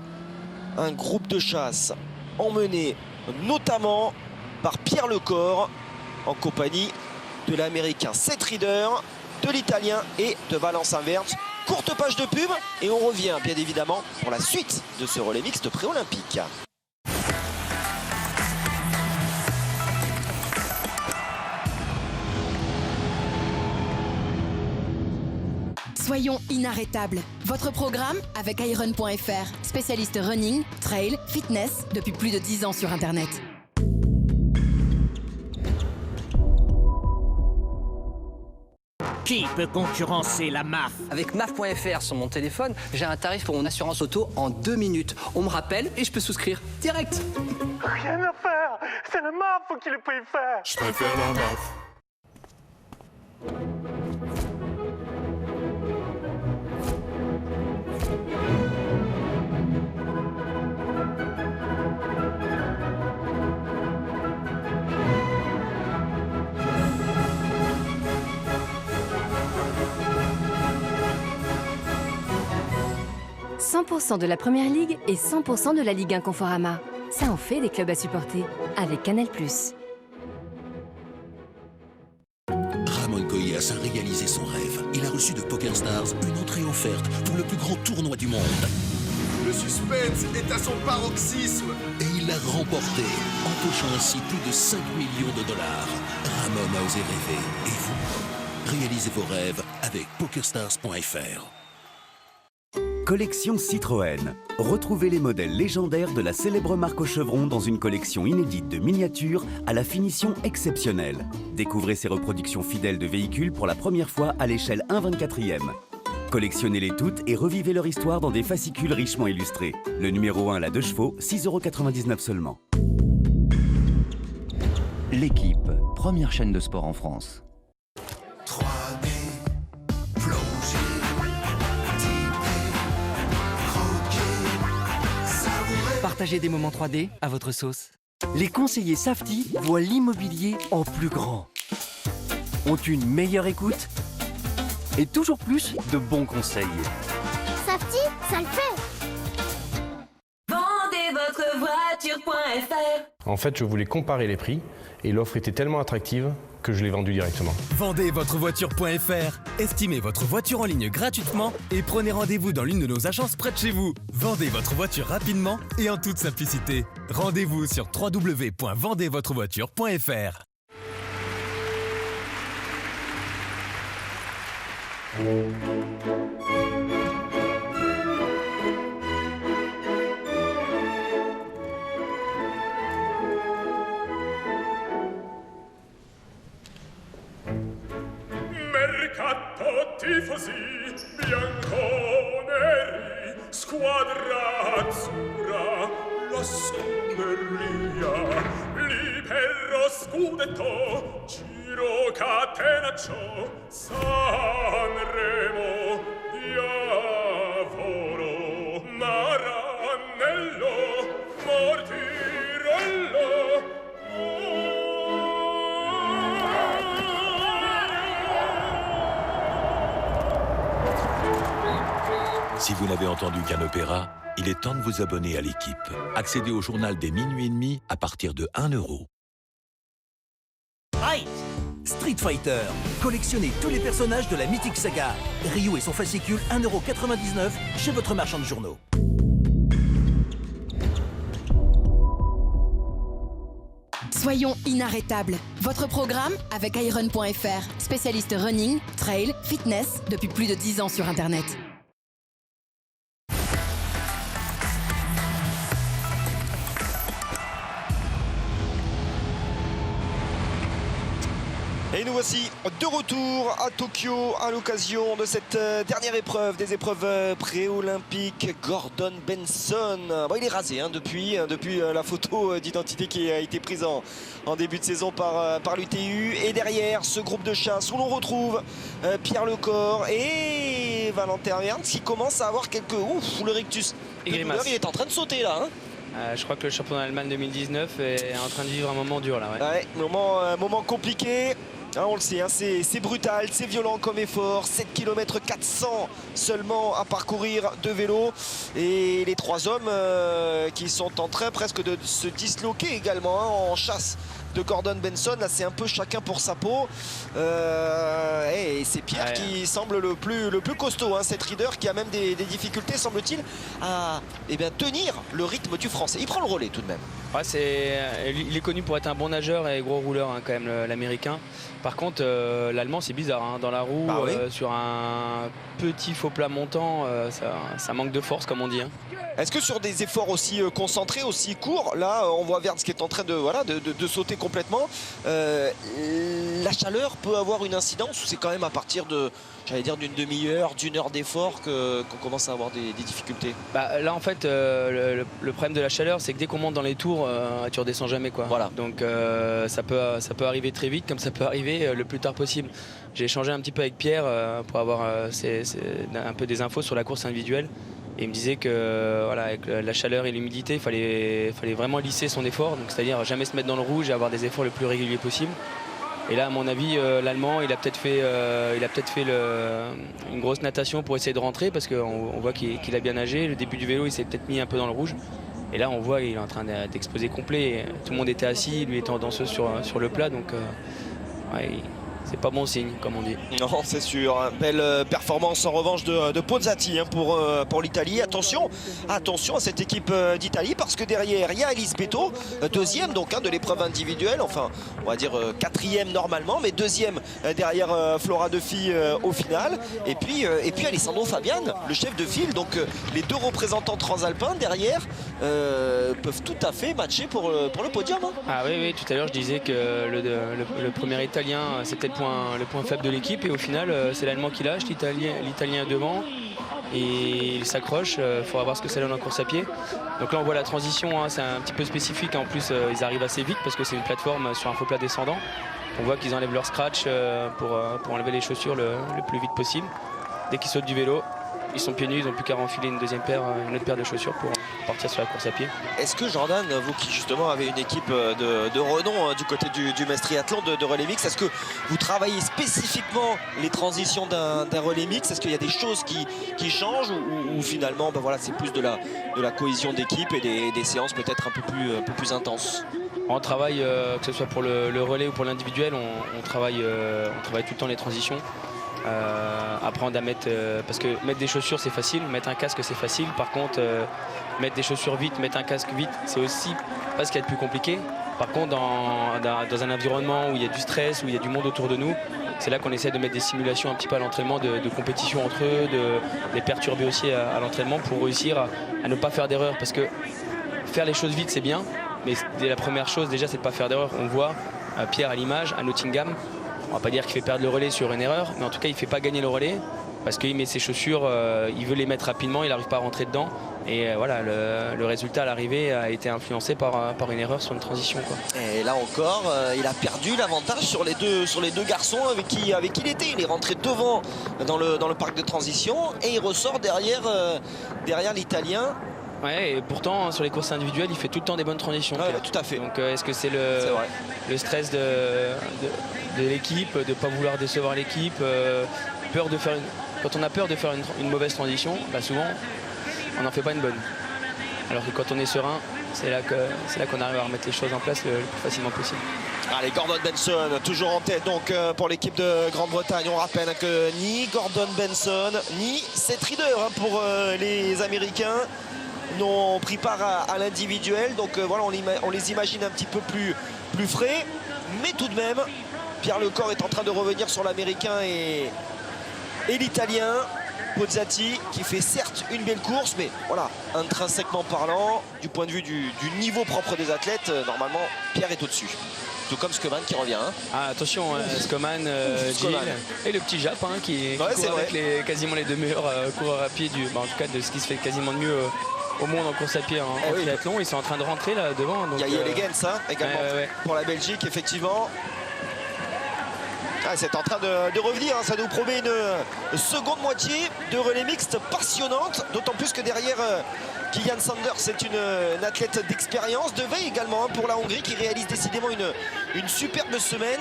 un groupe de chasse emmené notamment par Pierre Lecor, en compagnie de l'américain Seth Rieder, de l'italien et de Valentin Verns. Courte page de pub et on revient bien évidemment pour la suite de ce relais mixte pré-olympique. Soyons inarrêtables. Votre programme avec Iron.fr, spécialiste running, trail, fitness depuis plus de 10 ans sur Internet. Qui peut concurrencer la MAF? Avec MAF.fr sur mon téléphone, j'ai un tarif pour mon assurance auto en 2 minutes. On me rappelle et je peux souscrire direct. Rien à faire, c'est la MAF qui le peut faire. Je préfère la MAF. 100% de la Première Ligue et 100% de la Ligue 1 Conforama. Ça en fait des clubs à supporter avec Canal+. Ramon Coillas a réalisé son rêve. Il a reçu de PokerStars une entrée offerte pour le plus grand tournoi du monde. Le suspense est à son paroxysme. Et il l'a remporté, empochant ainsi plus de 5 millions de dollars. Ramon a osé rêver. Et vous? Réalisez vos rêves avec PokerStars.fr. Collection Citroën. Retrouvez les modèles légendaires de la célèbre marque au chevron dans une collection inédite de miniatures à la finition exceptionnelle. Découvrez ces reproductions fidèles de véhicules pour la première fois à l'échelle 1/24e. Collectionnez-les toutes et revivez leur histoire dans des fascicules richement illustrés. Le numéro 1, la 2 chevaux, 6,99 € seulement. L'équipe, première chaîne de sport en France. 3D, plongée, typé, croqué, savouré. Partagez des moments 3D à votre sauce. Les conseillers Safety voient l'immobilier en plus grand. Ont une meilleure écoute et toujours plus de bons conseils. Safety, ça le fait. Vendezvotrevoiture.fr. En fait, je voulais comparer les prix et l'offre était tellement attractive que je l'ai vendue directement. Vendezvotrevoiture.fr. Estimez votre voiture en ligne gratuitement et prenez rendez-vous dans l'une de nos agences près de chez vous. Vendez votre voiture rapidement et en toute simplicité. Rendez-vous sur www.vendezvotrevoiture.fr. Mercato tifosi, bianconeri, squadra azzurra, la sonneria, libero scudetto, giro catenaccio, Sanremo, diavolo, Maranello, Mortirello. Si vous n'avez entendu qu'un opéra, il est temps de vous abonner à l'équipe. Accédez au journal dès minuit et demi à partir de 1 €. Fight! Street Fighter. Collectionnez tous les personnages de la mythique saga. Ryu et son fascicule 1,99 € chez votre marchand de journaux. Soyons inarrêtables. Votre programme avec Iron.fr, spécialiste running, trail, fitness depuis plus de 10 ans sur Internet. Et nous voici de retour à Tokyo à l'occasion de cette dernière épreuve, des épreuves pré-olympiques. Gordon Benson, bon, il est rasé depuis la photo d'identité qui a été prise en début de saison par l'UTU. Et derrière ce groupe de chasse où l'on retrouve Pierre Lecor et Valentin Verne qui commence à avoir quelques... Ouf, le rictus. Il est en train de sauter là. Je crois que le championnat d'Allemagne 2019 est en train de vivre un moment dur là. Ouais, moment compliqué. On le sait, c'est brutal, c'est violent comme effort. 7 km 400 seulement à parcourir de vélo. Et les trois hommes qui sont en train presque de se disloquer également en chasse de Gordon Benson. Là, c'est un peu chacun pour sa peau. Et c'est Pierre qui semble le plus costaud. Cette rider qui a même des difficultés, semble-t-il, à tenir le rythme du français. Il prend le relais tout de même. Ouais, il est connu pour être un bon nageur et gros rouleur quand même, l'américain. Par contre, l'allemand, c'est bizarre. Dans la roue, sur un petit faux plat montant, ça manque de force, comme on dit. Est-ce que sur des efforts aussi concentrés, aussi courts, là, on voit Verns qui est en train de sauter complètement, la chaleur peut avoir une incidence ou c'est quand même à partir de, j'allais dire, d'une demi-heure, d'une heure d'effort qu'on commence à avoir des difficultés? Là, en fait, le problème de la chaleur, c'est que dès qu'on monte dans les tours, tu redescends jamais, quoi. Voilà. Donc ça peut arriver très vite, comme ça peut arriver le plus tard possible. J'ai échangé un petit peu avec Pierre pour avoir un peu des infos sur la course individuelle. Et il me disait que avec la chaleur et l'humidité, il fallait vraiment lisser son effort, c'est-à-dire jamais se mettre dans le rouge et avoir des efforts le plus réguliers possible. Et là, à mon avis, l'Allemand, il a peut-être fait, une grosse natation pour essayer de rentrer parce qu'on voit qu'il a bien nagé. Le début du vélo, il s'est peut-être mis un peu dans le rouge. Et là, on voit qu'il est en train d'exploser complet. Tout le monde était assis, lui était en danseuse sur le plat. Donc, c'est pas bon signe, comme on dit. Non, c'est sûr. Belle performance en revanche de Pozzati pour l'Italie. Attention à cette équipe d'Italie parce que derrière, il y a Elisabetto, deuxième donc de l'épreuve individuelle. Enfin, on va dire quatrième normalement, mais deuxième derrière Flora Duffy au final. Et puis Alessandro Fabian, le chef de file. Donc les deux représentants transalpins derrière peuvent tout à fait matcher pour le podium. Hein. Ah oui, tout à l'heure je disais que le premier Italien, c'était le point faible de l'équipe et au final c'est l'Allemand qui lâche, l'Italien est devant et il s'accroche. Il faudra voir ce que ça donne en course à pied. Donc là on voit la transition, hein, c'est un petit peu spécifique. En plus ils arrivent assez vite parce que c'est une plateforme sur un faux plat descendant. On voit qu'ils enlèvent leur scratch pour enlever les chaussures le plus vite possible. Dès qu'ils sautent du vélo, ils sont pieds nus, ils n'ont plus qu'à renfiler une autre paire de chaussures pour partir sur la course à pied. Est-ce que Jordan, vous qui justement avez une équipe de renom du côté du Metz Triathlon de relais mix, est-ce que vous travaillez spécifiquement les transitions d'un relais mix? Est-ce qu'il y a des choses qui changent ou finalement voilà, c'est plus de la cohésion d'équipe et des séances peut-être un peu plus intenses? On travaille, que ce soit pour le relais ou pour l'individuel, on travaille tout le temps les transitions. Apprendre à mettre parce que mettre des chaussures c'est facile, mettre un casque c'est facile, par contre mettre des chaussures vite, mettre un casque vite c'est aussi pas ce qu'il y a de plus compliqué. Par contre dans un environnement où il y a du stress, où il y a du monde autour de nous, c'est là qu'on essaie de mettre des simulations un petit peu à l'entraînement de compétition entre eux, de les perturber aussi à l'entraînement pour réussir à ne pas faire d'erreur, parce que faire les choses vite c'est bien, mais la première chose déjà c'est de ne pas faire d'erreur. On voit Pierre à l'image à Nottingham. On va pas dire qu'il fait perdre le relais sur une erreur, mais en tout cas il ne fait pas gagner le relais parce qu'il met ses chaussures, il veut les mettre rapidement, il n'arrive pas à rentrer dedans. Et voilà, le résultat à l'arrivée a été influencé par une erreur sur une transition, quoi. Et là encore, il a perdu l'avantage sur les deux garçons avec qui il était. Il est rentré devant dans le parc de transition et il ressort derrière l'Italien. Ouais, et pourtant sur les courses individuelles il fait tout le temps des bonnes transitions. Ouais, tout à fait. Donc est-ce que c'est le stress de l'équipe, de ne pas vouloir décevoir l'équipe, peur de faire quand on a peur de faire une mauvaise transition, bah souvent on n'en fait pas une bonne. Alors que quand on est serein, c'est là qu'on arrive à remettre les choses en place le plus facilement possible. Allez, Gordon Benson toujours en tête donc pour l'équipe de Grande-Bretagne. On rappelle que ni Gordon Benson ni Seth Reader pour les Américains n'ont pris part à l'individuel. Donc voilà, on les imagine un petit peu plus frais. Mais tout de même, Pierre Lecor est en train de revenir sur l'Américain et l'Italien. Pozzati qui fait certes une belle course, mais voilà, intrinsèquement parlant, du point de vue du niveau propre des athlètes, normalement Pierre est au-dessus. Tout comme Scoman qui revient. Hein. Ah, attention, Scoman, Gilles et le petit Jap qui court avec quasiment les deux meilleurs coureurs à pied en tout cas de ce qui se fait quasiment de mieux au monde en course à pied en triathlon. Ils sont en train de rentrer là devant. Il y a Yelegans également pour la Belgique, effectivement. Ah, c'est en train de revenir, hein. Ça nous promet une seconde moitié de relais mixte passionnante, d'autant plus que derrière Kilian Sanders, c'est une athlète d'expérience, de veille également pour la Hongrie qui réalise décidément une superbe semaine.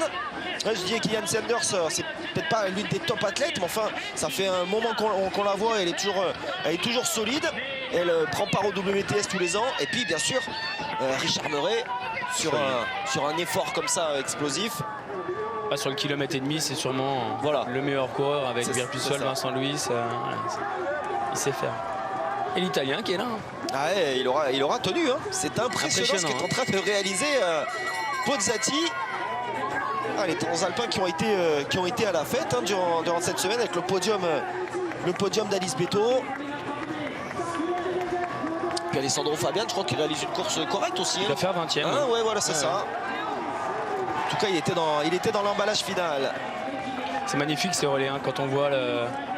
Je dis Kilian Sanders, c'est peut-être pas l'une des top athlètes, mais enfin ça fait un moment qu'on la voit, elle est toujours solide. Elle prend part au WTS tous les ans. Et puis bien sûr Richard Murray sur un effort comme ça explosif. Sur le kilomètre et demi, c'est sûrement le meilleur coureur avec Virtuosol, Vincent Louis. Il sait faire. Et l'Italien qui est là. Ah ouais, il aura tenu. Hein. C'est impressionnant ce qu'est en train de réaliser Pozzati. Ah, les Transalpins qui ont été à la fête durant cette semaine avec le podium d'Elisabetto. Puis Alessandro Fabian, je crois qu'il réalise une course correcte aussi. Il va faire 20e. Ah, ouais, voilà, c'est ça. En tout cas, il était dans l'emballage final. C'est magnifique ce relais, hein, quand on voit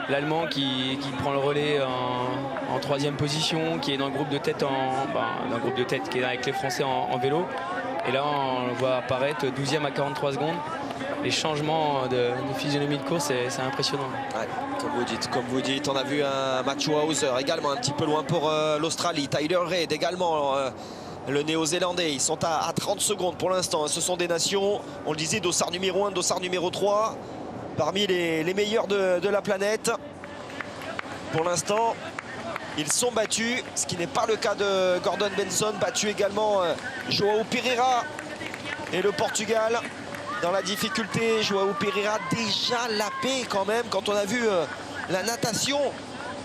l'Allemand qui prend le relais en 3e position, qui est dans le groupe de tête, qui est avec les Français en vélo. Et là, on le voit apparaître 12e à 43 secondes. Les changements de physionomie de course, c'est impressionnant. Ouais, comme vous dites, on a vu un Matthew Hauser également un petit peu loin pour l'Australie. Tyler Reid également. Le néo-zélandais, ils sont à 30 secondes pour l'instant. Ce sont des nations, on le disait, dossard numéro 1, dossard numéro 3. Parmi les meilleurs de la planète. Pour l'instant, ils sont battus, ce qui n'est pas le cas de Gordon Benson. Battu également João Pereira et le Portugal. dans la difficulté. Joao Pereira déjà lapé quand même quand on a vu la natation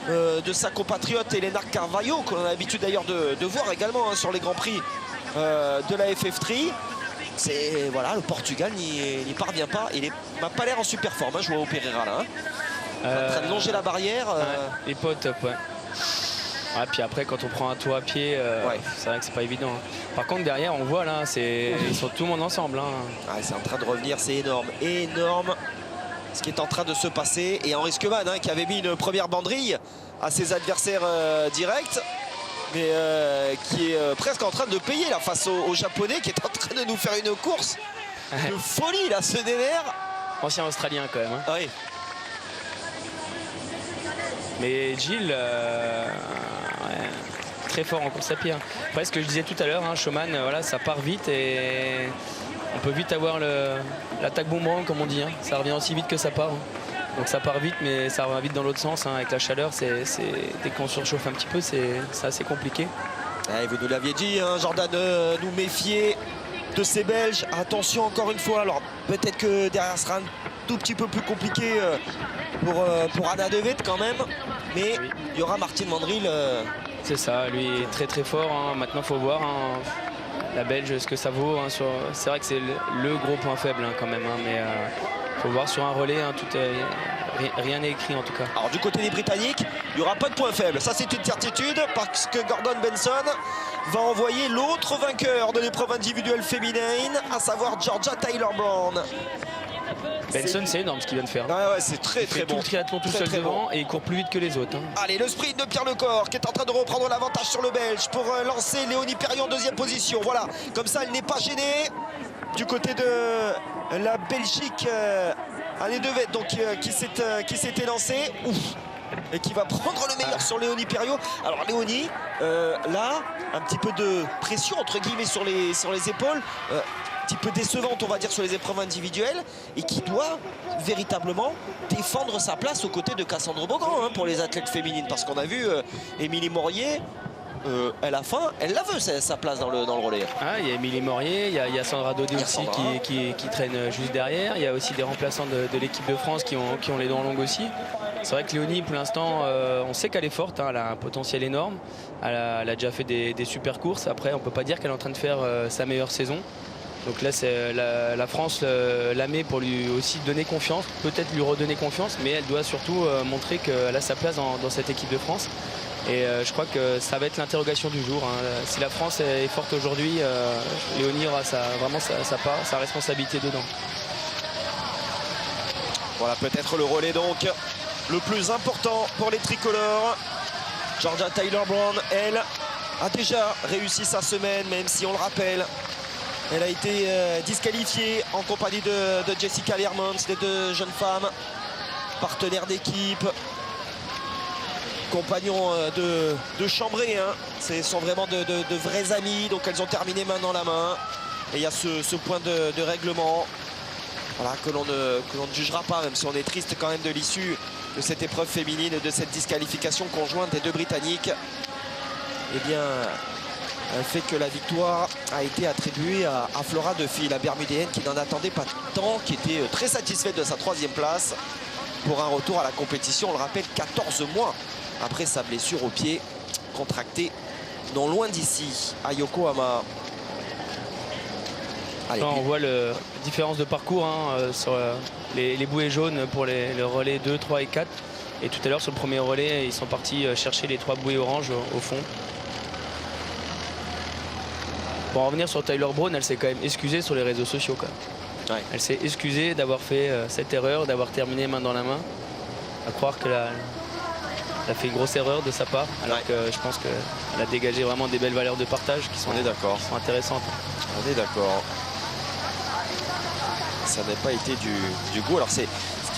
de sa compatriote Elena Carvalho, qu'on a l'habitude d'ailleurs de voir également sur les Grands Prix de la FF3. C'est voilà, le Portugal n'y parvient pas. Il n'a pas l'air en super forme, hein, Joao Pereira là. En train de longer la barrière. Il est pas au top, ouais. Ah, puis après, quand on prend un toit à pied, c'est vrai que c'est pas évident. Hein. Par contre, derrière, on voit là, ils sont tout le monde ensemble. Hein. C'est en train de revenir, c'est énorme, énorme ce qui est en train de se passer. Et Henri Schumann, hein, qui avait mis une première banderille à ses adversaires directs, mais qui est presque en train de payer là face au Japonais, qui est en train de nous faire une course de folie là, ce DVR. Ancien Australien quand même. Hein. Oui. Mais Gilles, très fort en course à pied. Hein. Après, ce que je disais tout à l'heure, hein, Schumann, voilà, ça part vite et on peut vite avoir l'attaque boomerang, comme on dit. Hein. Ça revient aussi vite que ça part. Hein. Donc ça part vite, mais ça revient vite dans l'autre sens. Hein. Avec la chaleur, dès qu'on surchauffe un petit peu, c'est assez compliqué. Et vous nous l'aviez dit, hein, Jordan, nous méfier de ces Belges. Attention encore une fois. Alors peut-être que derrière sera un tout petit peu plus compliqué pour Anna De Vet quand même. Mais il y aura Martin Mandril. C'est ça, lui est très très fort. Hein. Maintenant, il faut voir la Belge, ce que ça vaut. Hein, c'est vrai que c'est le gros point faible hein, quand même. Hein, mais il faut voir sur un relais, hein, rien n'est écrit en tout cas. Alors du côté des Britanniques, il n'y aura pas de point faible. Ça, c'est une certitude parce que Gordon Benson va envoyer l'autre vainqueur de l'épreuve individuelle féminine, à savoir Georgia Taylor-Brown. Benson, c'est énorme ce qu'il vient de faire. Ouais, c'est très très bon. Il fait tout le triathlon tout seul devant et il court plus vite que les autres. Hein. Allez, le sprint de Pierre Lecor qui est en train de reprendre l'avantage sur le Belge pour lancer Léonie Perriot en deuxième position. Voilà, comme ça elle n'est pas gênée. Du côté de la Belgique, Anne De Vet donc qui s'était lancée. Ouf. Et qui va prendre le meilleur sur Léonie Perriot. Alors Léonie, là, un petit peu de pression entre guillemets sur les épaules. Un petit peu décevante on va dire sur les épreuves individuelles et qui doit véritablement défendre sa place aux côtés de Cassandre Beaugrand hein, pour les athlètes féminines parce qu'on a vu Émilie Morier elle a faim, elle la veut sa place dans le relais. Ah, il y a Émilie Morier, il y a Sandra Daudet aussi qui traîne juste derrière, il y a aussi des remplaçants de l'équipe de France qui ont les dents longues aussi. C'est vrai que Léonie pour l'instant on sait qu'elle est forte, hein, elle a un potentiel énorme, elle a déjà fait des super courses, après on peut pas dire qu'elle est en train de faire sa meilleure saison. Donc là, c'est la France la met pour lui aussi donner confiance, peut-être lui redonner confiance, mais elle doit surtout montrer qu'elle a sa place dans cette équipe de France. Et je crois que ça va être l'interrogation du jour. Hein. Si la France est forte aujourd'hui, Léonie aura vraiment sa part, sa responsabilité dedans. Voilà peut-être le relais donc le plus important pour les tricolores. Georgia Taylor-Brown, elle, a déjà réussi sa semaine, même si on le rappelle, elle a été disqualifiée en compagnie de Jessica Learmonts, les deux jeunes femmes, partenaires d'équipe, compagnons de chambrée. Hein. Ce sont vraiment de vrais amis, donc elles ont terminé main dans la main. Et il y a ce point de règlement voilà, que l'on ne jugera pas, même si on est triste quand même de l'issue de cette épreuve féminine, de cette disqualification conjointe des deux Britanniques. Eh bien, fait que la victoire a été attribuée à Flora Duffy, la Bermudéenne qui n'en attendait pas tant, qui était très satisfaite de sa 3e place pour un retour à la compétition. On le rappelle, 14 mois après sa blessure au pied contractée non loin d'ici à Yokohama. Allez, là, on voit la différence de parcours hein, sur les bouées jaunes pour le relais 2, 3 et 4. Et tout à l'heure sur le premier relais, ils sont partis chercher les 3 bouées oranges au fond. Pour en revenir sur Taylor-Brown, elle s'est quand même excusée sur les réseaux sociaux. Quand même. Ouais. Elle s'est excusée d'avoir fait cette erreur, d'avoir terminé main dans la main. À croire qu'elle a fait une grosse erreur de sa part, alors que je pense qu'elle a dégagé vraiment des belles valeurs de partage qui sont intéressantes. On est d'accord. Ça n'a pas été du goût. Alors c'est ce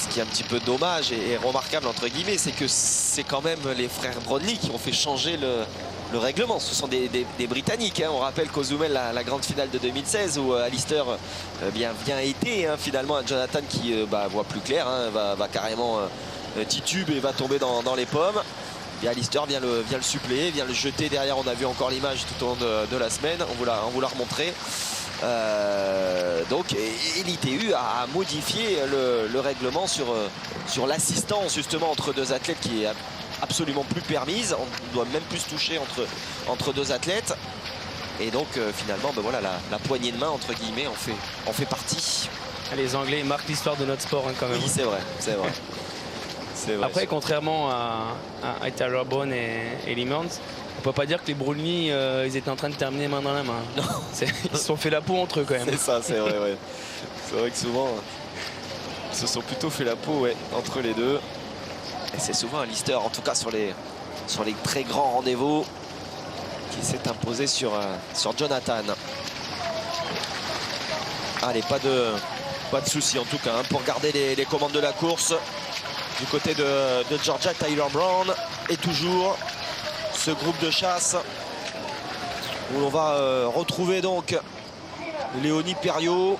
qui est un petit peu dommage et remarquable entre guillemets, c'est que c'est quand même les frères Brownlee qui ont fait changer le règlement. Ce sont des Britanniques. Hein. On rappelle Cozumel, la grande finale de 2016 où Alistair vient aider hein, finalement un Jonathan qui voit plus clair, hein, va carrément titube et va tomber dans les pommes. Et Alistair vient le suppléer, vient le jeter derrière. On a vu encore l'image tout au long de la semaine. On vous l'a remontré. Donc l'ITU a modifié le règlement sur l'assistance justement entre deux athlètes qui est absolument plus permise. On ne doit même plus se toucher entre deux athlètes. Et donc finalement voilà, la poignée de main entre guillemets en fait partie. Les Anglais marquent l'histoire de notre sport quand même. Oui, c'est vrai, c'est vrai. Après, contrairement à Tyler Brown et Lee Mearns, on peut pas dire que les Brownlee ils étaient en train de terminer main dans la main. Non. Ils se sont fait la peau entre eux quand même. C'est ça, c'est vrai, ouais. C'est vrai que souvent ils se sont plutôt fait la peau, ouais, entre les deux. Et c'est souvent un Lister, en tout cas sur les très grands rendez-vous, qui s'est imposé sur Jonathan. Allez, pas de souci en tout cas pour garder les commandes de la course du côté de Georgia. Tyler Brown et toujours ce groupe de chasse où l'on va retrouver donc Léonie Perriot.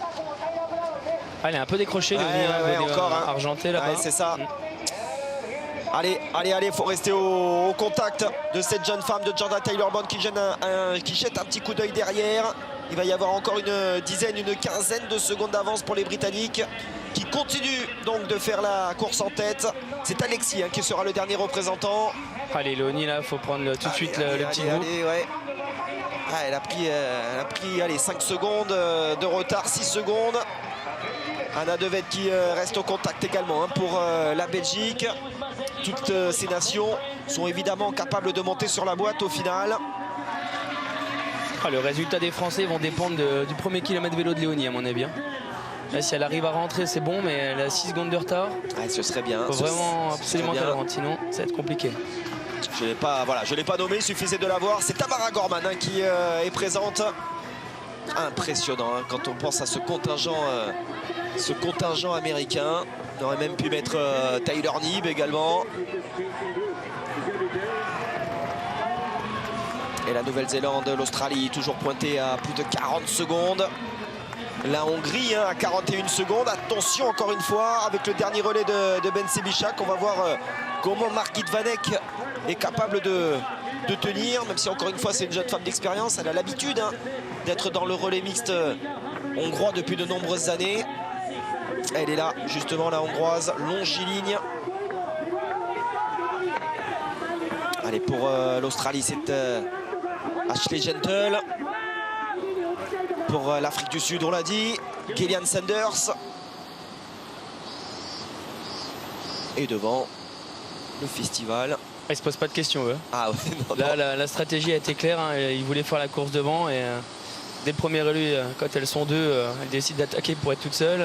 Elle est un peu décrochée, Léonie, encore argentée là-bas. Ouais, c'est ça. Allez, il faut rester au contact de cette jeune femme de Georgia. Tyler Brown qui jette un petit coup d'œil derrière. Il va y avoir encore une quinzaine de secondes d'avance pour les Britanniques qui continuent donc de faire la course en tête. C'est Alexis qui sera le dernier représentant. Allez, Léonie, là, il faut prendre tout de suite le petit groupe. Ouais. Elle a pris allez, 5 secondes de retard, 6 secondes. Anna Devet qui reste au contact également pour la Belgique. Toutes ces nations sont évidemment capables de monter sur la boîte au final. Le résultat des Français vont dépendre du premier kilomètre vélo de Léonie à mon avis. Là, si elle arrive à rentrer, c'est bon, mais elle a 6 secondes de retard. Ce serait bien. Il faut vraiment absolument qu'elle rentre, sinon ça va être compliqué. Je ne l'ai pas nommé, il suffisait de la voir. C'est Tamara Gorman qui est présente. Impressionnant quand on pense à ce contingent américain. On aurait même pu mettre Tyler Knibb également. Et la Nouvelle-Zélande, l'Australie toujours pointée à plus de 40 secondes. La Hongrie à 41 secondes. Attention encore une fois avec le dernier relais de Ben Sebichak. On va voir comment Margit Vanek est capable de tenir. Même si encore une fois c'est une jeune femme d'expérience. Elle a l'habitude d'être dans le relais mixte hongrois depuis de nombreuses années. Elle est là justement la hongroise, longiligne. Allez pour l'Australie c'est Ashley Gentle. Pour l'Afrique du Sud, on l'a dit, Gillian Sanders. Et devant le festival. Ils se posent pas de questions eux. Ah ouais, non, là, la stratégie a été claire. Ils voulaient faire la course devant et dès le premier relais, quand elles sont deux, elles décident d'attaquer pour être toutes seules.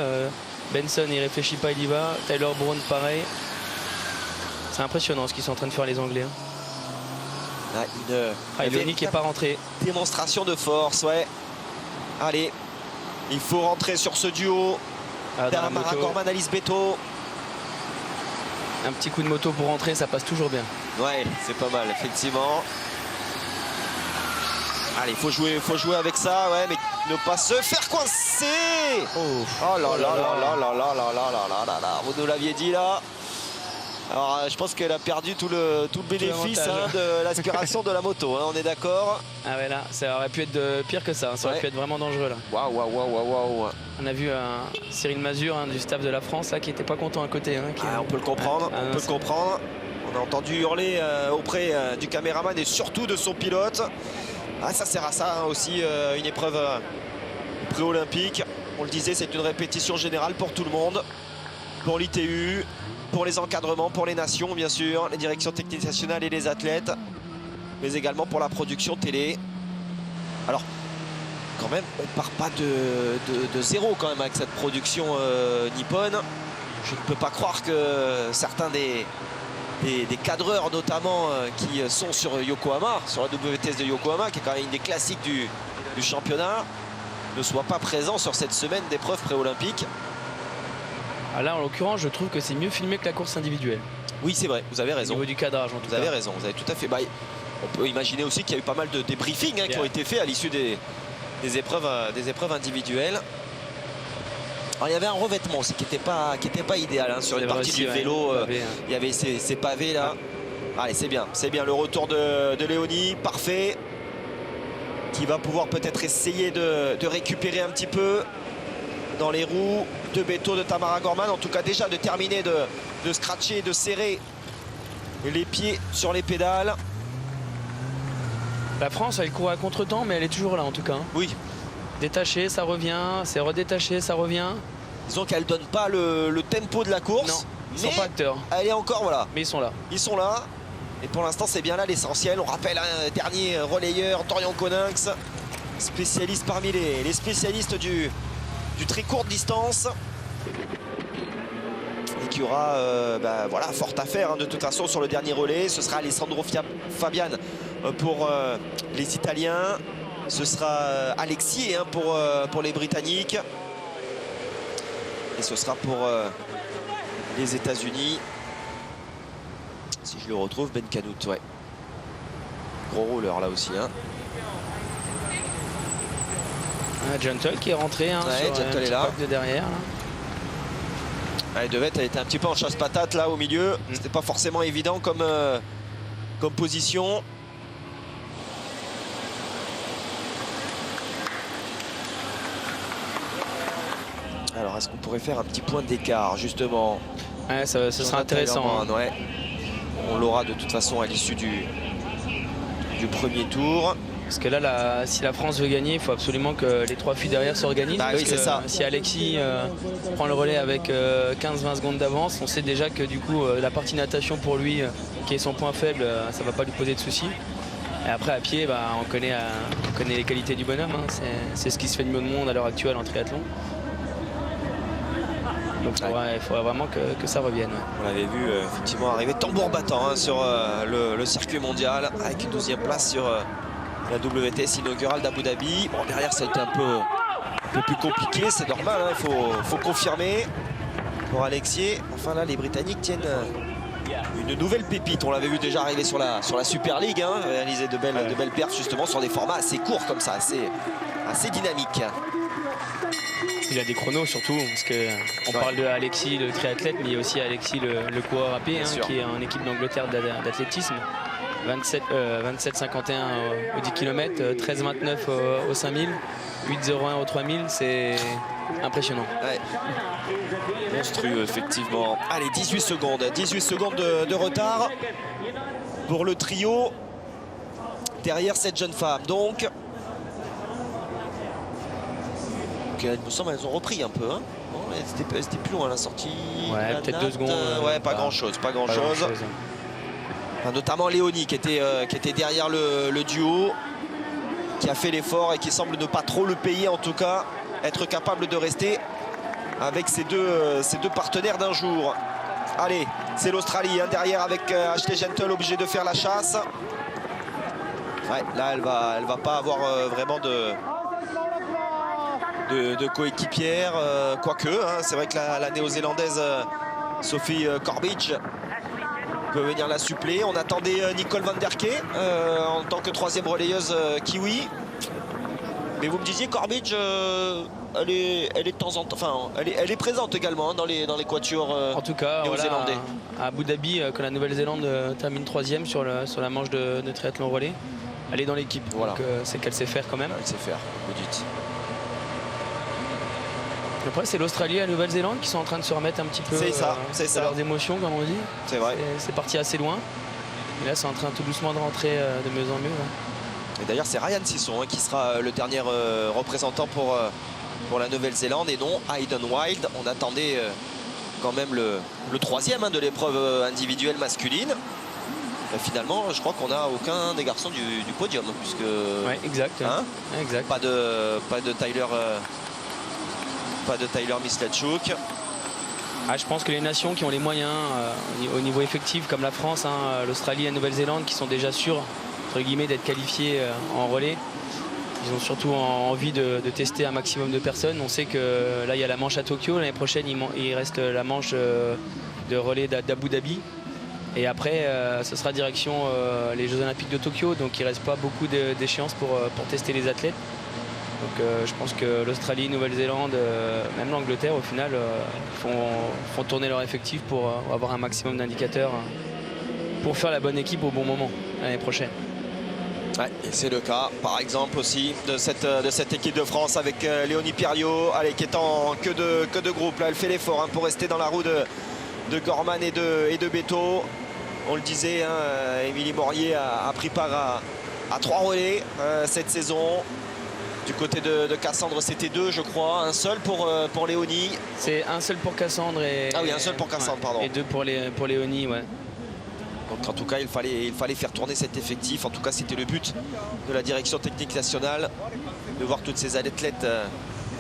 Benson, il réfléchit pas, il y va. Tyler Brown, pareil. C'est impressionnant ce qu'ils sont en train de faire les Anglais. Léonie qui n'est pas rentrée. Démonstration de force, ouais. Allez, il faut rentrer sur ce duo. Tamara Gorman, Alice Beto. Un petit coup de moto pour rentrer, ça passe toujours bien. Ouais, c'est pas mal, effectivement. Allez, il faut jouer avec ça, ouais, mais ne pas se faire coincer. Oh là là là là là là là là là là. Vous nous l'aviez dit là. Alors je pense qu'elle a perdu tout le bénéfice de l'aspiration de la moto, on est d'accord. Ah ouais, là, ça aurait pu être pire que ça, ça aurait pu être vraiment dangereux là. Waouh. On a vu Cyril Mazur du staff de la France là, qui était pas content à côté. On peut le comprendre, On a entendu hurler auprès du caméraman et surtout de son pilote. Ça sert à ça aussi, une épreuve pré-olympique. On le disait, c'est une répétition générale pour tout le monde, pour l'ITU, pour les encadrements, pour les nations bien sûr, les directions techniques nationales et les athlètes, mais également pour la production télé. Alors quand même on part pas de zéro quand même avec cette production nippone. Je ne peux pas croire que certains des cadreurs notamment qui sont sur Yokohama, sur la WTS de Yokohama, qui est quand même une des classiques du championnat, ne soient pas présents sur cette semaine d'épreuves pré-olympiques. Là, en l'occurrence, je trouve que c'est mieux filmé que la course individuelle. Oui, c'est vrai, vous avez raison. Au niveau du cadrage, en tout cas. Vous avez raison, vous avez tout à fait. On peut imaginer aussi qu'il y a eu pas mal de débriefings qui ont été faits à l'issue des épreuves individuelles. Alors, il y avait un revêtement aussi qui n'était pas idéal sur une partie du vélo. Il y avait ces pavés là. Allez, c'est bien le retour de Léonie, parfait. qui va pouvoir peut-être essayer de récupérer un petit peu dans les roues de Beto, de Tamara Gorman. En tout cas déjà de terminer de scratcher, de serrer les pieds sur les pédales. La France, elle court à contre-temps, mais elle est toujours là en tout cas. Oui. Détaché, ça revient, c'est redétaché, ça revient. Disons qu'elle ne donne pas le tempo de la course. Non, ils sont pas acteurs. Elle est encore, voilà. Mais ils sont là. Ils sont là. Et pour l'instant, c'est bien là l'essentiel. On rappelle un dernier relayeur, Dorian Coninx, spécialiste parmi les spécialistes du très courte distance. Et qui aura voilà, fort à faire de toute façon sur le dernier relais. Ce sera Alessandro Fabian pour les Italiens. Ce sera Alexis pour les Britanniques. Et ce sera pour les États-Unis. Si je le retrouve, Ben Canout, ouais. Gros rouleur là aussi. Gentle qui est rentré ouais, sur Gentle est là. De derrière. Ouais, Devette, elle était un petit peu en chasse-patate là au milieu. C'était pas forcément évident comme position. Alors, est-ce qu'on pourrait faire un petit point d'écart, justement? Ouais, ça sera intéressant. Ouais. On l'aura de toute façon à l'issue du premier tour. Parce que là, si la France veut gagner, il faut absolument que les 3 filles derrière s'organisent. Bah oui, c'est ça. Si Alexis prend le relais avec 15-20 secondes d'avance, on sait déjà que du coup, la partie natation pour lui, qui est son point faible, ça ne va pas lui poser de soucis. Et après, à pied, on connaît les qualités du bonhomme. C'est ce qui se fait de mieux au monde à l'heure actuelle en triathlon. Donc il faudrait vraiment que ça revienne. On l'avait vu effectivement arriver tambour battant sur le circuit mondial avec une 12e place sur la WTS inaugurale d'Abu Dhabi. Bon, derrière ça a été un peu plus compliqué, c'est normal, il faut confirmer pour Alexis. Enfin là les Britanniques tiennent une nouvelle pépite. On l'avait vu déjà arriver sur la Super League, réaliser de belles perfs justement sur des formats assez courts comme ça, assez dynamiques. Il a des chronos surtout, parce qu'on parle de Alexis le triathlète, mais il y a aussi Alexis le coureur à pied, qui est en équipe d'Angleterre d'athlétisme. 27,51 au 10 km, 13,29 au 5000, 8,01 au 3000, c'est impressionnant. Ouais. Monstrueux effectivement. Allez, 18 secondes de retard pour le trio derrière cette jeune femme. Donc il me semble qu'elles ont repris un peu. C'était plus loin la sortie. Ouais, peut-être 2 secondes. Ouais, pas grand chose. Enfin, notamment Léonie qui était derrière le duo, qui a fait l'effort et qui semble ne pas trop le payer, en tout cas être capable de rester avec ces deux partenaires d'un jour. Allez, c'est l'Australie derrière avec Ashley Gentle obligé de faire la chasse. Ouais, là elle va pas avoir vraiment de coéquipière, quoique c'est vrai que la néo-zélandaise Sophie Corbidge peut venir la suppléer. On attendait Nicole van der Kee en tant que 3e relayeuse kiwi, mais vous me disiez Corbidge elle est de temps en temps, enfin elle est présente également dans les quatuors en tout cas néo-zélandais. À Abu Dhabi, quand la Nouvelle-Zélande termine 3e sur la manche de triathlon relais, elle est dans l'équipe, donc c'est qu'elle sait faire quand même. Elle sait faire, vous dites. Après, c'est l'Australie et la Nouvelle-Zélande qui sont en train de se remettre un petit peu de leurs émotions, comme on dit. C'est vrai. C'est parti assez loin. Et là, c'est en train tout doucement de rentrer de mieux en mieux. Et d'ailleurs, c'est Ryan Sisson qui sera le dernier représentant pour la Nouvelle-Zélande et non Hayden Wild. On attendait quand même le 3e de l'épreuve individuelle masculine. Et finalement, je crois qu'on n'a aucun des garçons du podium. Puisque, ouais, exact. Exact. Pas de Tyler... Pas de Tyler Mislachuk. Je pense que les nations qui ont les moyens au niveau effectif, comme la France, l'Australie et la Nouvelle-Zélande, qui sont déjà sûrs entre guillemets d'être qualifiés en relais, ils ont surtout envie de tester un maximum de personnes. On sait que là il y a la manche à Tokyo, l'année prochaine il reste la manche de relais d'Abu Dhabi, et après ce sera direction les Jeux Olympiques de Tokyo, donc il ne reste pas beaucoup d'échéances pour tester les athlètes. Donc je pense que l'Australie, Nouvelle-Zélande, même l'Angleterre au final font tourner leur effectif pour avoir un maximum d'indicateurs pour faire la bonne équipe au bon moment l'année prochaine. Ouais, et c'est le cas, par exemple, aussi de cette équipe de France avec Léonie Perriot, allez, qui est en que de groupe. Là, elle fait l'effort pour rester dans la roue de Gorman et de Beto. On le disait, Émilie Morier a pris part à 3 relais cette saison. Du côté de Cassandre, c'était 2, je crois. Un seul pour Léonie. C'est un seul pour Cassandre. Ah oui, un seul pour Cassandre, pardon. Et 2 pour Léonie, ouais. Donc en tout cas, il fallait faire tourner cet effectif. En tout cas, c'était le but de la direction technique nationale, de voir toutes ces athlètes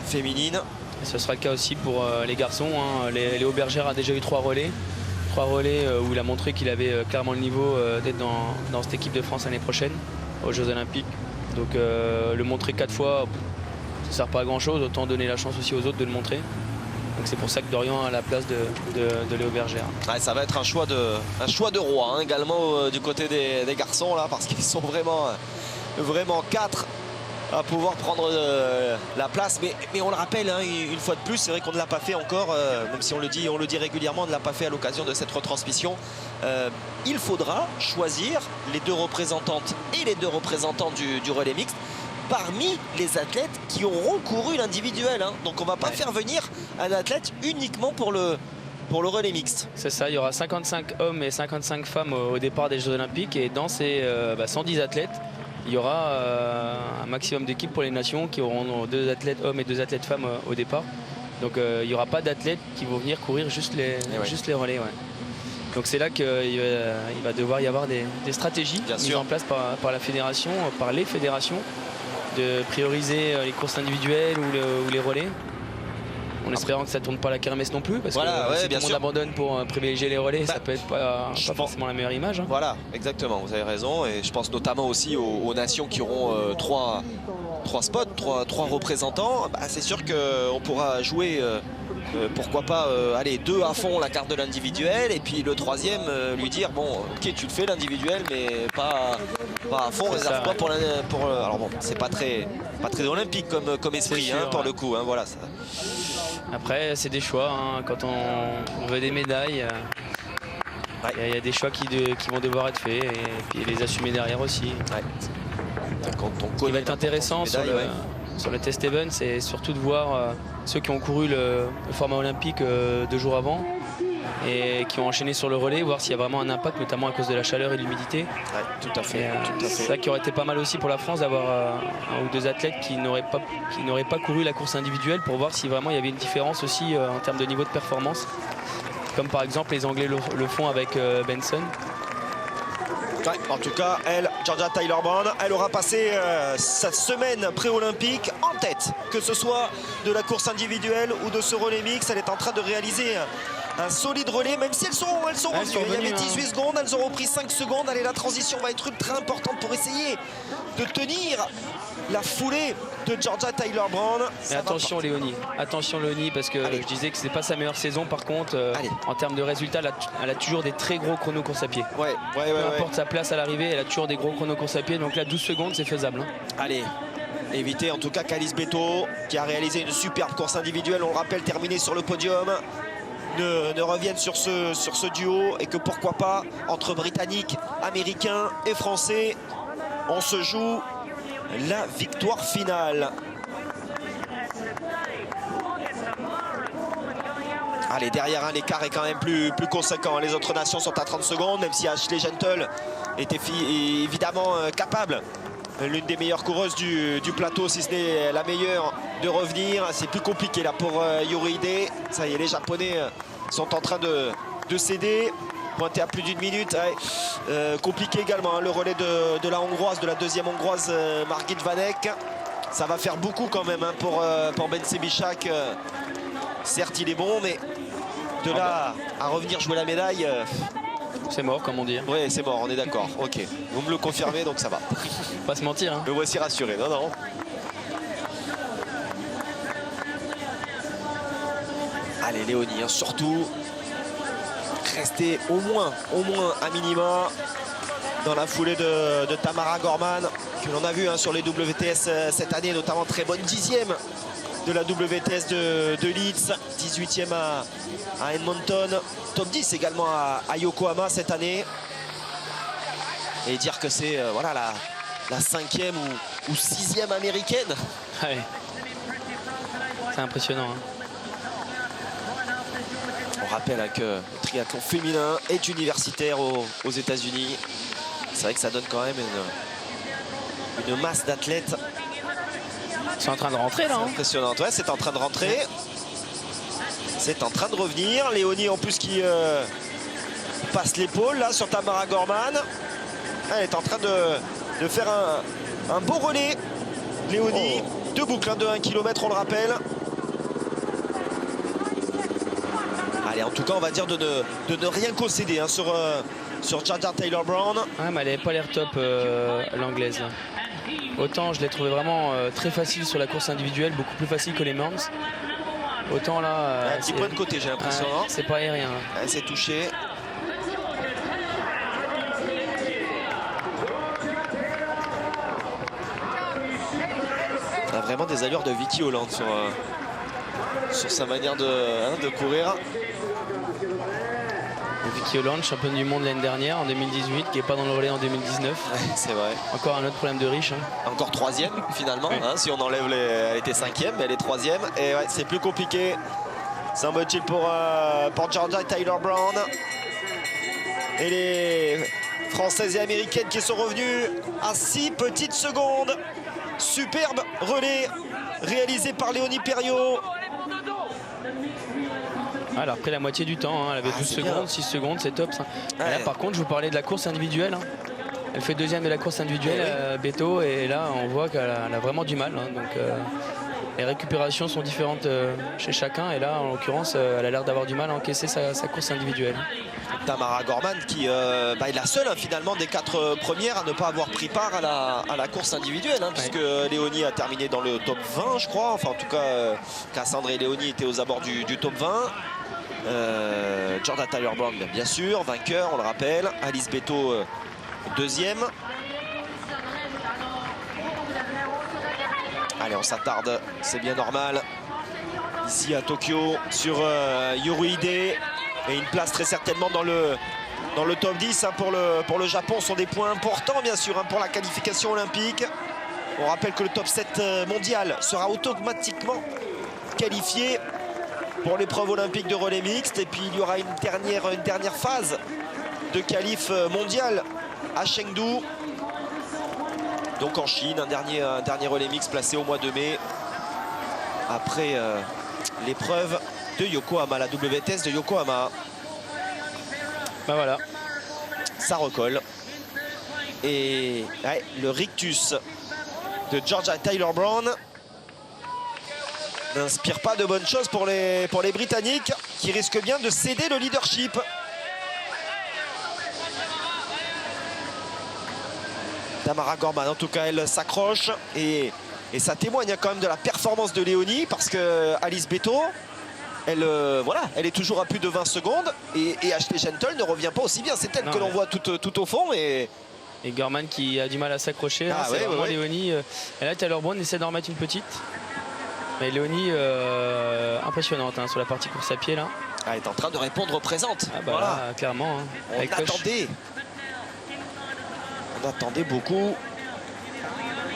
féminines. Et ce sera le cas aussi pour les garçons. Léo Bergère a déjà eu 3 relais. 3 relais où il a montré qu'il avait clairement le niveau d'être dans cette équipe de France l'année prochaine, aux Jeux Olympiques. Donc le montrer 4 fois, ça ne sert pas à grand chose, autant donner la chance aussi aux autres de le montrer. Donc c'est pour ça que Dorian a la place de Léo Bergère. Ouais, ça va être un choix de roi également du côté des garçons là, parce qu'ils sont vraiment 4 à pouvoir prendre la place. Mais on le rappelle une fois de plus, c'est vrai qu'on ne l'a pas fait encore, même si on le dit régulièrement, on ne l'a pas fait à l'occasion de cette retransmission. Il faudra choisir les 2 représentantes et les 2 représentants du relais mixte parmi les athlètes qui auront couru l'individuel. Donc on ne va pas faire venir un athlète uniquement pour le relais mixte. C'est ça, il y aura 55 hommes et 55 femmes au départ des Jeux Olympiques. Et dans ces 110 athlètes, il y aura un maximum d'équipes pour les nations qui auront 2 athlètes hommes et 2 athlètes femmes au départ. Donc il n'y aura pas d'athlètes qui vont venir courir juste les relais. Ouais. Donc c'est là qu'il va devoir y avoir des stratégies mises en place par la fédération, par les fédérations, de prioriser les courses individuelles ou les relais. En espérant que ça ne tourne pas la kermesse non plus, parce que si tout le monde abandonne pour privilégier les relais, ça peut être pas forcément la meilleure image. Voilà, exactement, vous avez raison. Et je pense notamment aussi aux nations qui auront 3 spots, 3 représentants. C'est sûr qu'on pourra jouer, pourquoi pas, 2 à fond la carte de l'individuel, et puis le 3e lui dire, bon, ok, tu le fais l'individuel, mais pas à fond, réserve-toi pour alors bon, c'est pas très olympique comme esprit, sûr, pour le coup. Voilà, ça. Après, c'est des choix. Quand on veut des médailles, il y a des choix qui vont devoir être faits et puis les assumer derrière aussi. Ce qui va être intéressant sur le test event, c'est surtout de voir ceux qui ont couru le format olympique 2 jours avant et qui ont enchaîné sur le relais, voir s'il y a vraiment un impact, notamment à cause de la chaleur et de l'humidité. Tout à fait. C'est ça qui aurait été pas mal aussi pour la France, d'avoir 1 ou 2 athlètes qui n'auraient pas couru la course individuelle, pour voir si vraiment il y avait une différence aussi en termes de niveau de performance. Comme par exemple les Anglais le font avec Benson. Ouais, en tout cas, Georgia Tyler-Brown, elle aura passé sa semaine pré-olympique en tête, que ce soit de la course individuelle ou de ce relais mix. Elle est en train de réaliser un solide relais, même si elles sont revenues. Il y avait 18 secondes, elles auront pris 5 secondes. Allez, la transition va être ultra importante pour essayer de tenir la foulée de Georgia Tyler-Brown. Mais attention Léonie, parce que je disais que c'est pas sa meilleure saison. Par contre, en termes de résultats, elle a toujours des très gros chronos course à pied. Peu importe sa place à l'arrivée, elle a toujours des gros chronos course à pied. Donc là, 12 secondes, c'est faisable. Allez, éviter en tout cas qu'Alice Beto, qui a réalisé une superbe course individuelle, on le rappelle, terminée sur le podium, ne revienne sur ce duo, et que pourquoi pas, entre Britanniques, Américains et Français, on se joue la victoire finale. Allez, derrière, l'écart est quand même plus conséquent. Les autres nations sont à 30 secondes, même si Ashley Gentle était évidemment capable, l'une des meilleures coureuses du plateau, si ce n'est la meilleure, de revenir. C'est plus compliqué là pour Yoruhide. Ça y est, les Japonais sont en train de céder. Pointé à plus d'1 minute. Compliqué également, le relais de la Hongroise, de la 2e Hongroise, Margit Vanek. Ça va faire beaucoup quand même pour Ben Sebichak. Certes, il est bon, mais de là à revenir jouer la médaille... c'est mort, comme on dit. Oui, c'est mort, on est d'accord. Ok, vous me le confirmez, donc ça va. Pas se mentir. Me voici rassuré. Non. Allez, Léonie, surtout, rester au moins à minima dans la foulée de Tamara Gorman, que l'on a vu sur les WTS cette année, notamment très bonne 10e de la WTS de Leeds, 18e à Edmonton, top 10 également à Yokohama cette année. Et dire que c'est la 5e ou 6e américaine. Ouais. C'est impressionnant. Hein. On rappelle que le triathlon féminin est universitaire aux États-Unis. C'est vrai que ça donne quand même une masse d'athlètes. C'est en train de rentrer là. C'est impressionnant. Ouais, c'est en train de rentrer. C'est en train de revenir. Léonie en plus qui passe l'épaule là sur Tamara Gorman. Elle est en train de faire un beau relais. Léonie, 2 boucles de 1 km, on le rappelle. Allez, en tout cas, on va dire de ne rien concéder hein, sur Georgia Taylor-Brown. Ouais, mais elle n'avait pas l'air top, l'anglaise. Autant je l'ai trouvé vraiment très facile sur la course individuelle, beaucoup plus facile que les Mans. Autant là... un petit point de côté, j'ai l'impression. C'est pas aérien. Elle s'est touchée. Elle a vraiment des allures de Vicky Holland sur sa manière de courir. Vicky Holland, championne du monde l'année dernière en 2018, qui n'est pas dans le relais en 2019. Ouais, c'est vrai. Encore un autre problème de riche. Hein. Encore 3e finalement. Oui. Hein, si on enlève elle était 5e, mais elle est 3e. Et ouais, c'est plus compliqué. Semble-t-il pour Georgia Taylor-Brown. Et les Françaises et Américaines qui sont revenues à 6 petites secondes. Superbe relais réalisé par Léonie Perriot. Elle a repris la moitié du temps, hein. Elle avait 12 secondes, bien. 6 secondes, c'est top ça. Ouais. Là par contre je vous parlais de la course individuelle. Hein. Elle fait 2e de la course individuelle, Beto, et là on voit qu'elle a vraiment du mal. Hein. Donc les récupérations sont différentes chez chacun, et là en l'occurrence elle a l'air d'avoir du mal à encaisser sa course individuelle. Tamara Gorman qui est la seule hein, finalement des 4 premières à ne pas avoir pris part à la course individuelle hein, puisque Léonie a terminé dans le top 20 je crois, enfin en tout cas Cassandre et Léonie étaient aux abords du top 20. Georgia Taylor-Brown bien sûr, vainqueur on le rappelle. Alice Beto 2e. Allez on s'attarde, c'est bien normal ici à Tokyo sur Yoruhide. Et une place très certainement dans le top 10 hein, pour le Japon. Ce sont des points importants bien sûr hein, pour la qualification olympique. On rappelle que le top 7 mondial sera automatiquement qualifié pour l'épreuve olympique de relais mixte. Et puis il y aura une dernière phase de qualif mondial à Chengdu. Donc en Chine, un dernier relais mixte placé au mois de mai. Après l'épreuve de Yokohama, la WTS de Yokohama. Ben voilà. Ça recolle. Et ouais, le rictus de Georgia Taylor-Brown n'inspire pas de bonnes choses pour les Britanniques qui risquent bien de céder le leadership. Tamara Gorman, en tout cas, elle s'accroche et ça témoigne quand même de la performance de Léonie parce que Alice Beto, elle est toujours à plus de 20 secondes et Ashley Gentle ne revient pas aussi bien. C'est elle que l'on voit tout au fond. Et Gorman qui a du mal à s'accrocher. Ah, c'est vraiment Léonie. Et là, Taylor-Brown essaie d'en remettre une petite. Mais Léonie, impressionnante hein, sur la partie course à pied là. Elle est en train de répondre présente. Ah bah voilà. Là, clairement. Hein, on attendait beaucoup.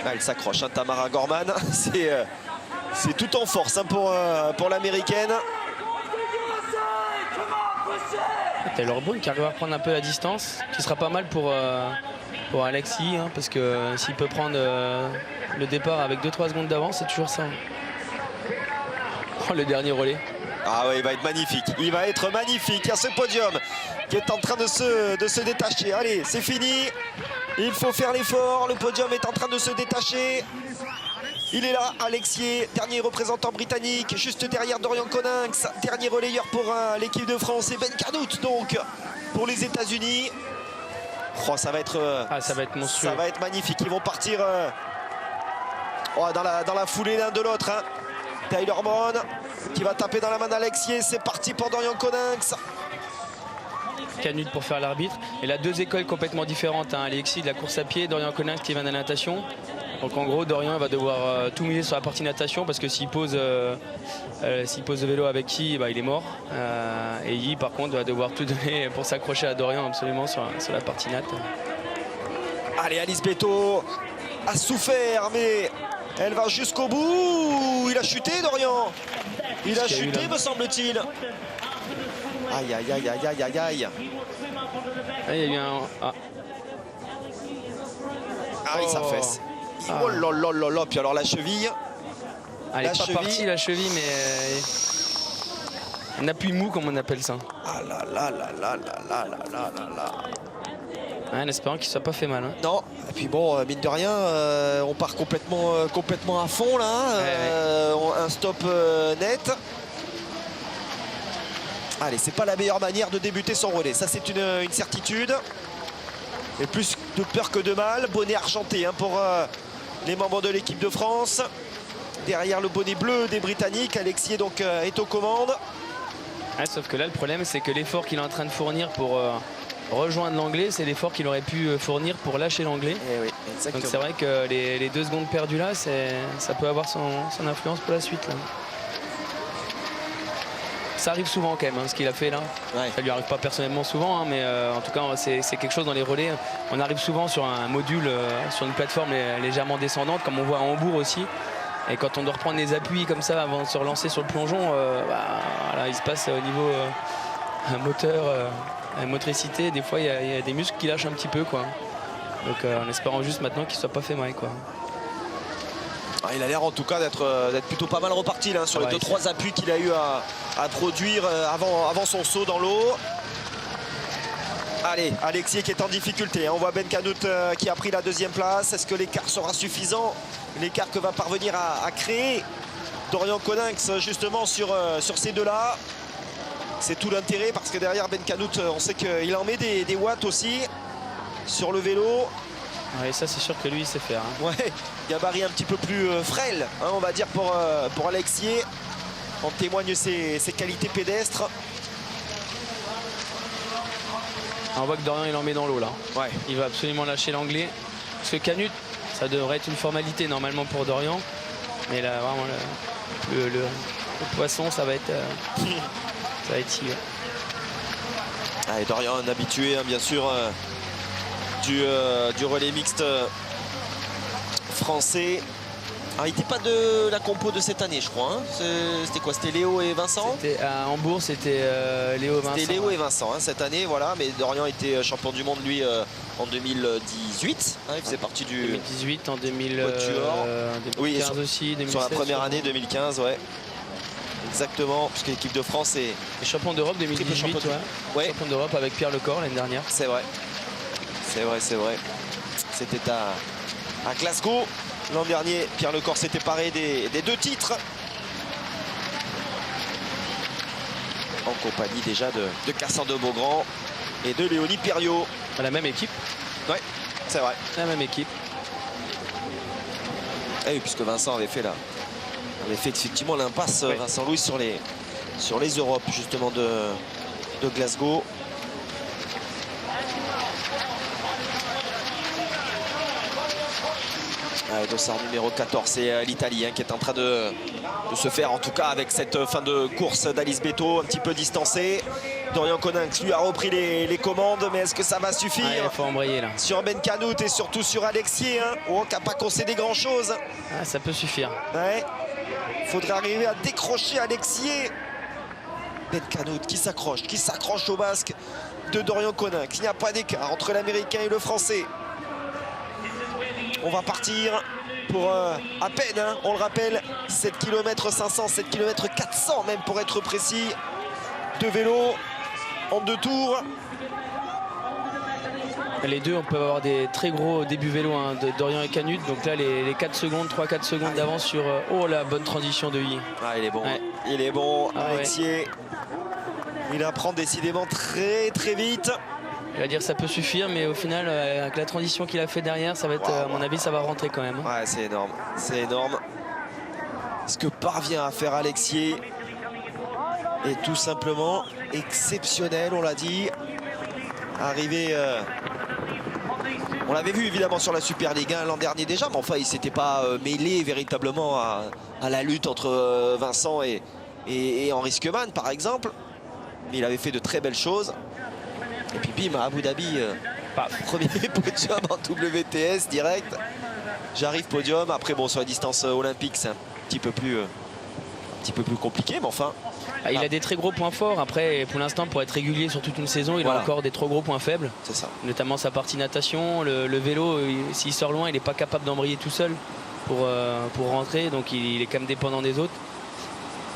Là, elle s'accroche, hein, Tamara Gorman. C'est tout en force hein, pour l'américaine. Taylor-Brown qui arrive à prendre un peu la distance, qui sera pas mal pour Alexis, hein, parce que s'il peut prendre le départ avec 2-3 secondes d'avance, c'est toujours ça. Oh, le dernier relais. Ah ouais, il va être magnifique. Il va être magnifique. Il y a ce podium qui est en train de se détacher. Allez, c'est fini. Il faut faire l'effort. Le podium est en train de se détacher. Il est là, Alexier, dernier représentant britannique, juste derrière Dorian Coninx, dernier relayeur pour l'équipe de France, et Ben Carnout donc pour les États-Unis. Oh, ça va être monstrueux. Ça va être magnifique. Ils vont partir dans la foulée l'un de l'autre. Hein. Taylor-Brown qui va taper dans la main d'Alexier. C'est parti pour Dorian Coninx. Canute pour faire l'arbitre. Et là, 2 écoles complètement différentes. Hein. Alexis de la course à pied, Dorian Coninx qui vient de la natation. Donc en gros, Dorian va devoir tout miser sur la partie natation parce que s'il pose le vélo avec Yi, bah, il est mort. Et Yi, par contre, va devoir tout donner pour s'accrocher à Dorian absolument sur la partie nat. Allez, Alice Beto a souffert, mais elle va jusqu'au bout. Il a chuté, Dorian. Il a chuté, me semble-t-il. Aïe, aïe, aïe, aïe, aïe, aïe, aïe. Ah, il y a eu un... Ah, il s'affaisse. Oh là là là là. Puis alors la cheville. Elle est pas partie, la cheville, mais... un appui mou, comme on appelle ça. Ah là là là là là là là là là. Ouais, en espérant qu'il ne soit pas fait mal. Hein. Non, et puis bon, mine de rien, on part complètement à fond là. Un stop net. Allez, c'est pas la meilleure manière de débuter son relais. Ça, c'est une certitude. Et plus de peur que de mal. Bonnet argenté hein, pour les membres de l'équipe de France. Derrière le bonnet bleu des Britanniques, Alexier donc est aux commandes. Ouais, sauf que là, le problème, c'est que l'effort qu'il est en train de fournir pour rejoindre l'anglais, c'est l'effort qu'il aurait pu fournir pour lâcher l'anglais. Oui, donc c'est vrai que les 2 secondes perdues là, ça peut avoir son influence pour la suite. Là. Ça arrive souvent quand même, hein, ce qu'il a fait là. Ouais. Ça lui arrive pas personnellement souvent, hein, mais en tout cas, c'est quelque chose dans les relais. On arrive souvent sur un module, sur une plateforme légèrement descendante, comme on voit à Hambourg aussi. Et quand on doit reprendre des appuis comme ça avant de se relancer sur le plongeon, voilà, il se passe au niveau moteur, motricité, des fois il y a des muscles qui lâchent un petit peu, quoi. Donc en espérant juste maintenant qu'il ne soit pas fait mal, quoi. Ah, il a l'air en tout cas d'être plutôt pas mal reparti là, sur les 2-3 appuis qu'il a eu à produire avant son saut dans l'eau. Allez, Alexier qui est en difficulté. On voit Ben Kanout qui a pris la 2e place. Est-ce que l'écart sera suffisant? L'écart que va parvenir à créer Dorian Coninx justement sur ces deux-là. C'est tout l'intérêt parce que derrière Ben Kanout, on sait qu'il en met des watts aussi sur le vélo. Oui, ça c'est sûr que lui il sait faire. Hein. Ouais, gabarit un petit peu plus frêle, hein, on va dire pour Alexier. En témoignent ses qualités pédestres. On voit que Dorian il en met dans l'eau là. Ouais. Il va absolument lâcher l'anglais. Parce que Canut, ça devrait être une formalité normalement pour Dorian. Mais là vraiment le poisson ça va être ça va être si. Allez, Dorian, un habitué hein, bien sûr du relais mixte français. Alors, il n'était pas de la compo de cette année, je crois. Hein. C'était quoi? C'était Léo et Vincent? À Hambourg, c'était Léo et Vincent. C'était Léo et Vincent hein, cette année, voilà. Mais Dorian était champion du monde, lui, en 2018. Hein, il faisait partie du... 2018, en 2015 oui, aussi. 2016, sur la première année, 2015, ouais. Exactement, puisque l'équipe de France est... champion d'Europe 2018, ouais. Champion d'Europe avec Pierre Lecor l'année dernière. C'est vrai. C'est vrai, c'est vrai. C'était à Glasgow. L'an dernier, Pierre Lecor s'était paré des 2 titres. En compagnie déjà de Cassandre Beaugrand et de Léonie Perriot. La même équipe. Oui, c'est vrai. La même équipe. Et oui, puisque Vincent avait fait effectivement l'impasse, oui. Vincent Louis, sur les Europes justement de Glasgow. Dossard numéro 14, c'est l'Italie hein, qui est en train de se faire, en tout cas avec cette fin de course d'Alice Beto, un petit peu distancé. Dorian Coninx lui a repris les commandes, mais est-ce que ça va suffire? Il faut embrayer là. Sur Ben Kanout et surtout sur Alexier, hein, qui n'a pas concédé grand-chose. Ah, ça peut suffire. Ouais. Il faudrait arriver à décrocher Alexier. Ben Kanout qui s'accroche au basque de Dorian Coninx. Il n'y a pas d'écart entre l'Américain et le Français. On va partir pour à peine, hein, on le rappelle, 7 km 500, 7 km 400 même pour être précis, de vélo en 2 tours. Les deux, on peut avoir des très gros débuts vélo hein, de Dorian et Canut. Donc là, les 4 secondes, 3-4 secondes d'avance sur... oh, la bonne transition de Yi. Ah, il est bon, ouais. Il est bon, Alexier. Ouais. Il apprend décidément très très vite. Il va dire ça peut suffire, mais au final, avec la transition qu'il a fait derrière, ça va être, à mon avis, ça va rentrer quand même. Ouais, c'est énorme, c'est énorme. Ce que parvient à faire Alexier est tout simplement exceptionnel, on l'a dit. Arrivé, on l'avait vu évidemment sur la Super League 1 l'an dernier déjà, mais enfin il s'était pas mêlé véritablement à la lutte entre Vincent et Henri Schumann par exemple. Mais il avait fait de très belles choses. Et puis bim, à Abu Dhabi, premier podium en WTS direct. J'arrive podium. Après, bon, sur la distance olympique, c'est un petit peu plus compliqué, mais enfin. Il a des très gros points forts. Après, pour l'instant, pour être régulier sur toute une saison, il a encore des trop gros points faibles. C'est ça. Notamment sa partie natation, le vélo, s'il sort loin, il n'est pas capable d'embrayer tout seul pour rentrer. Donc il est quand même dépendant des autres.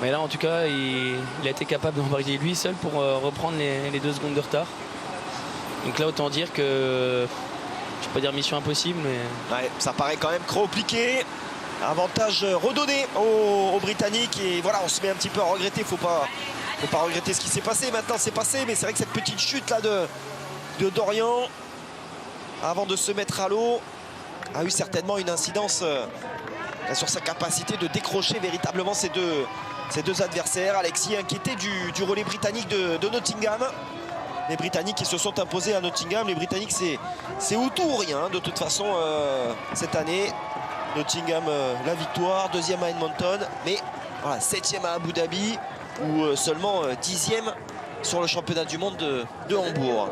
Mais là, en tout cas, il a été capable d'embrayer lui seul pour reprendre les 2 secondes de retard. Donc là, autant dire que, je ne vais pas dire mission impossible, mais... Ouais, ça paraît quand même compliqué. Avantage redonné aux Britanniques. Et voilà, on se met un petit peu à regretter. Faut pas regretter ce qui s'est passé. Maintenant, c'est passé. Mais c'est vrai que cette petite chute là de Dorian, avant de se mettre à l'eau, a eu certainement une incidence sur sa capacité de décrocher véritablement ces deux adversaires. Alexis inquiété du relais britannique de Nottingham. Les Britanniques qui se sont imposés à Nottingham. Les Britanniques, c'est au tout ou rien de toute façon cette année. Nottingham, la victoire, 2e à Edmonton, mais voilà, 7e à Abu Dhabi ou seulement 10e sur le championnat du monde de Hambourg.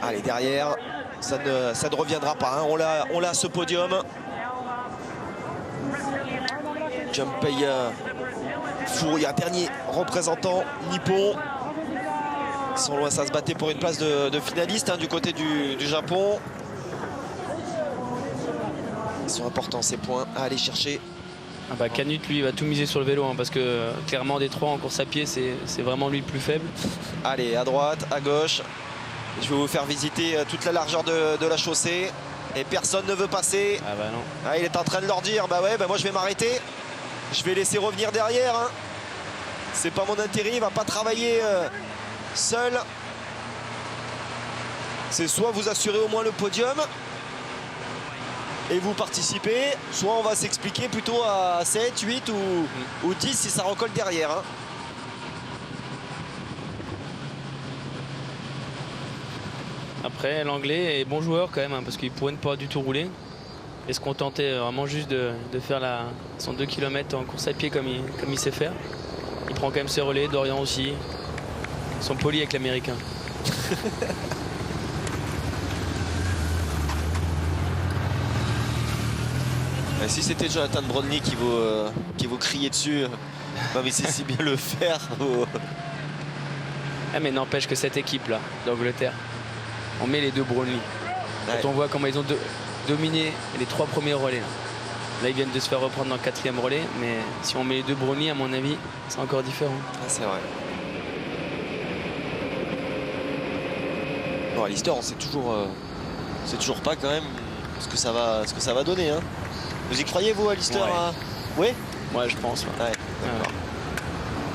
Allez, derrière, ça ne reviendra pas, hein. On l'a ce podium. Junpei Furuya, dernier représentant nippon. Ils sont loin, ça se battait pour une place de finaliste, hein, du côté du Japon. Ils sont importants ces points à aller chercher. Canute, lui, il va tout miser sur le vélo, hein, parce que clairement des 3 en course à pied, c'est vraiment lui le plus faible. Allez, à droite, à gauche. Je vais vous faire visiter toute la largeur de la chaussée. Et personne ne veut passer. Ah bah non. Il est en train de leur dire, bah ouais, bah moi je vais m'arrêter. Je vais laisser revenir derrière, hein. C'est pas mon intérêt, il va pas travailler seul. C'est soit vous assurez au moins le podium et vous participez, soit on va s'expliquer plutôt à 7, 8 ou 10 si ça recolle derrière, hein. Après, l'anglais est bon joueur quand même, hein, parce qu'il pourrait ne pas du tout rouler et se contenter vraiment juste de faire son 2 km en course à pied comme il sait faire. Il prend quand même ses relais, Dorian aussi. Ils sont polis avec l'américain. Si c'était Jonathan Brownlee qui vous criait dessus, non mais c'est si bien le faire. Mais n'empêche que cette équipe là d'Angleterre, on met les 2 Brownlee. Quand on voit comment ils ont dominé les 3 premiers relais. Là, ils viennent de se faire reprendre dans le 4e relais, mais si on met les 2 Brownlee, à mon avis, c'est encore différent. C'est vrai. Bon, à Lister, on sait toujours pas quand même ce que ça va donner, hein. Vous y croyez, vous, à Lister? Oui. Ouais, je pense. Ouais,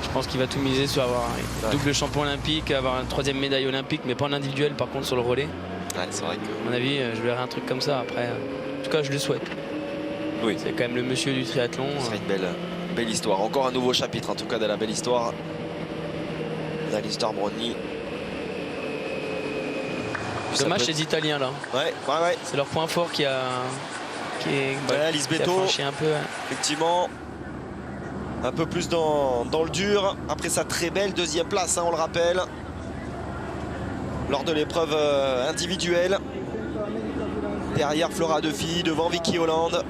je pense qu'il va tout miser sur avoir un double champion olympique, avoir une 3e médaille olympique, mais pas en individuel, par contre, sur le relais. Ouais, c'est vrai que... À mon avis, je verrai un truc comme ça après. En tout cas, je le souhaite. Oui. C'est quand même le monsieur du triathlon. Ce serait une belle histoire. Encore un nouveau chapitre, en tout cas, de la belle histoire d'Alistair Brownlee. Dommage, ces Italiens là. Ouais. C'est leur point fort qui a Lisbetto, franchi un peu. Effectivement, un peu plus dans le dur. Après sa très belle 2e place, hein, on le rappelle, lors de l'épreuve individuelle. Derrière Flora Duffy, devant Vicky Holland.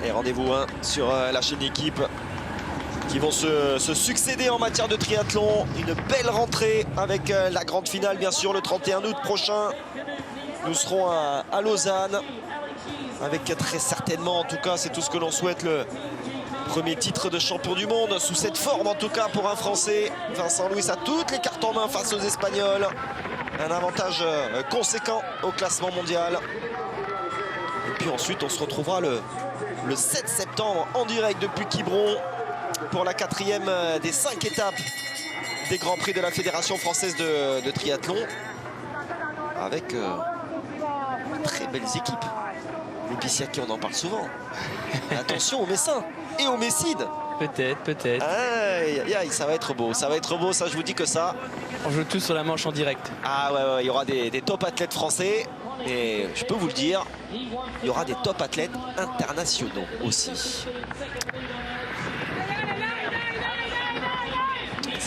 Et rendez-vous sur la chaîne Équipe, qui vont se succéder en matière de triathlon. Une belle rentrée avec la grande finale, bien sûr, le 31 août prochain. Nous serons à Lausanne, avec très certainement, en tout cas, c'est tout ce que l'on souhaite, le premier titre de champion du monde, sous cette forme en tout cas pour un Français. Vincent Louis a toutes les cartes en main face aux Espagnols. Un avantage conséquent au classement mondial. Et puis ensuite, on se retrouvera le 7 septembre en direct depuis Quiberon pour la 4e des 5 étapes des Grands Prix de la Fédération Française de Triathlon, avec très belles équipes. Les Pissiaki, on en parle souvent. Attention aux Messins et aux Messides. Peut-être. Aïe, ça va être beau, ça je vous dis que ça. On joue tous sur la manche en direct. Ah ouais, il y aura des top athlètes français. Et je peux vous le dire, il y aura des top athlètes internationaux aussi.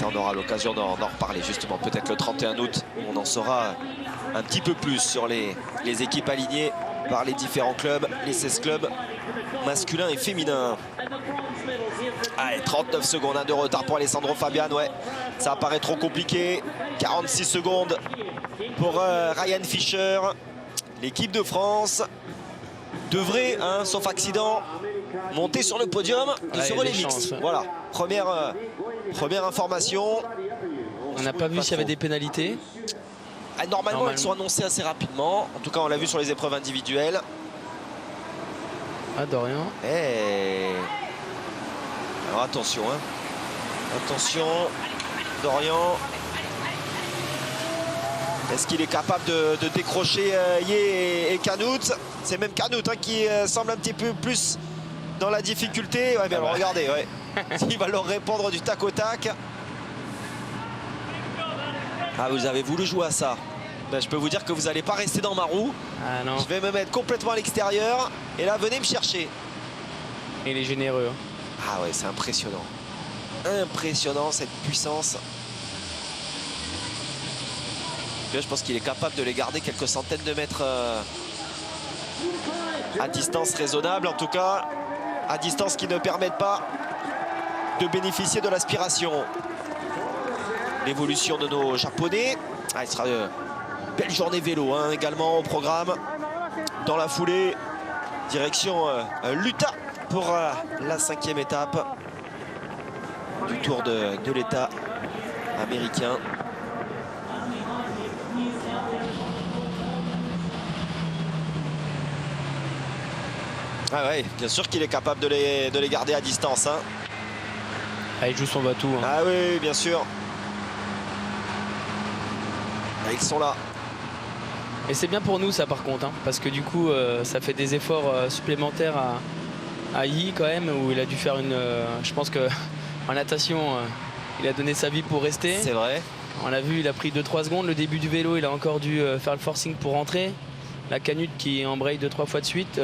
Ça, on aura l'occasion d'en reparler justement, peut-être le 31 août, où on en saura un petit peu plus sur les équipes alignées par les différents clubs, les 16 clubs masculins et féminins. Allez, 39 secondes de retard pour Alessandro Fabian, ouais, ça paraît trop compliqué. 46 secondes pour Ryan Fischer. L'équipe de France devrait, sauf accident, monter sur le podium sur les mix. Voilà, première information. On n'a pas vu s'il y avait des pénalités. Normalement, elles sont annoncées assez rapidement. En tout cas, on l'a vu sur les épreuves individuelles. Ah, Dorian. Alors attention, attention, Dorian. Est-ce qu'il est capable de décrocher Yé et Kanout? C'est même Kanout qui semble un petit peu plus dans la difficulté. Ouais, bien, alors, regardez, ouais. Il va leur répondre du tac au tac. Ah, vous avez voulu jouer à ça. Ben, je peux vous dire que vous n'allez pas rester dans ma roue. Ah, non. Je vais me mettre complètement à l'extérieur. Et là, venez me chercher. Et il est généreux. Ah ouais, c'est impressionnant. Impressionnant cette puissance. Là, je pense qu'il est capable de les garder quelques centaines de mètres à distance raisonnable. En tout cas, à distance qui ne permettent pas de bénéficier de l'aspiration. L'évolution de nos Japonais. Ah, il sera une belle journée vélo également au programme. Dans la foulée, direction l'Utah pour la 5e étape du Tour de l'État américain. Ah ouais, bien sûr qu'il est capable de les garder à distance. Ah, il joue son va-tout. Ah oui, bien sûr. Ils sont là. Et c'est bien pour nous ça par contre, parce que du coup ça fait des efforts supplémentaires à Yi quand même, où il a dû faire une... je pense qu'en natation il a donné sa vie pour rester. C'est vrai. On l'a vu, il a pris 2-3 secondes. Le début du vélo, il a encore dû faire le forcing pour rentrer. La Canute qui embraye 2-3 fois de suite,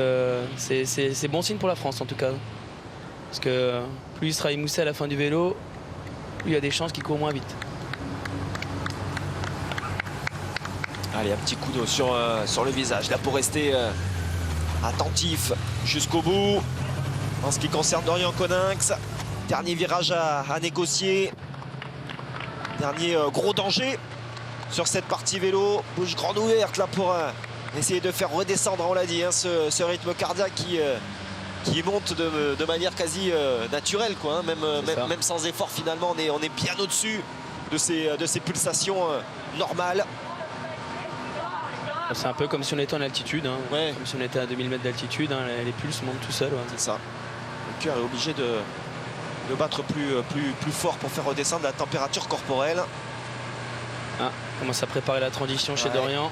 c'est bon signe pour la France en tout cas. Parce que plus il sera émoussé à la fin du vélo, plus il y a des chances qu'il court moins vite. Allez, un petit coup d'eau sur le visage là pour rester attentif jusqu'au bout. En ce qui concerne Dorian Coninx, dernier virage à négocier. Dernier gros danger sur cette partie vélo. Bouche grande ouverte là pour essayer de faire redescendre, on l'a dit, ce rythme cardiaque qui monte de manière quasi naturelle, quoi, même sans effort finalement. On est bien au-dessus de ces pulsations normales. C'est un peu comme si on était en altitude, ouais. Comme si on était à 2000 mètres d'altitude, les pulses montent tout seuls. Ouais. C'est ça. Le cœur est obligé de battre plus fort pour faire redescendre la température corporelle. Ah, on commence à préparer la transition chez Dorian.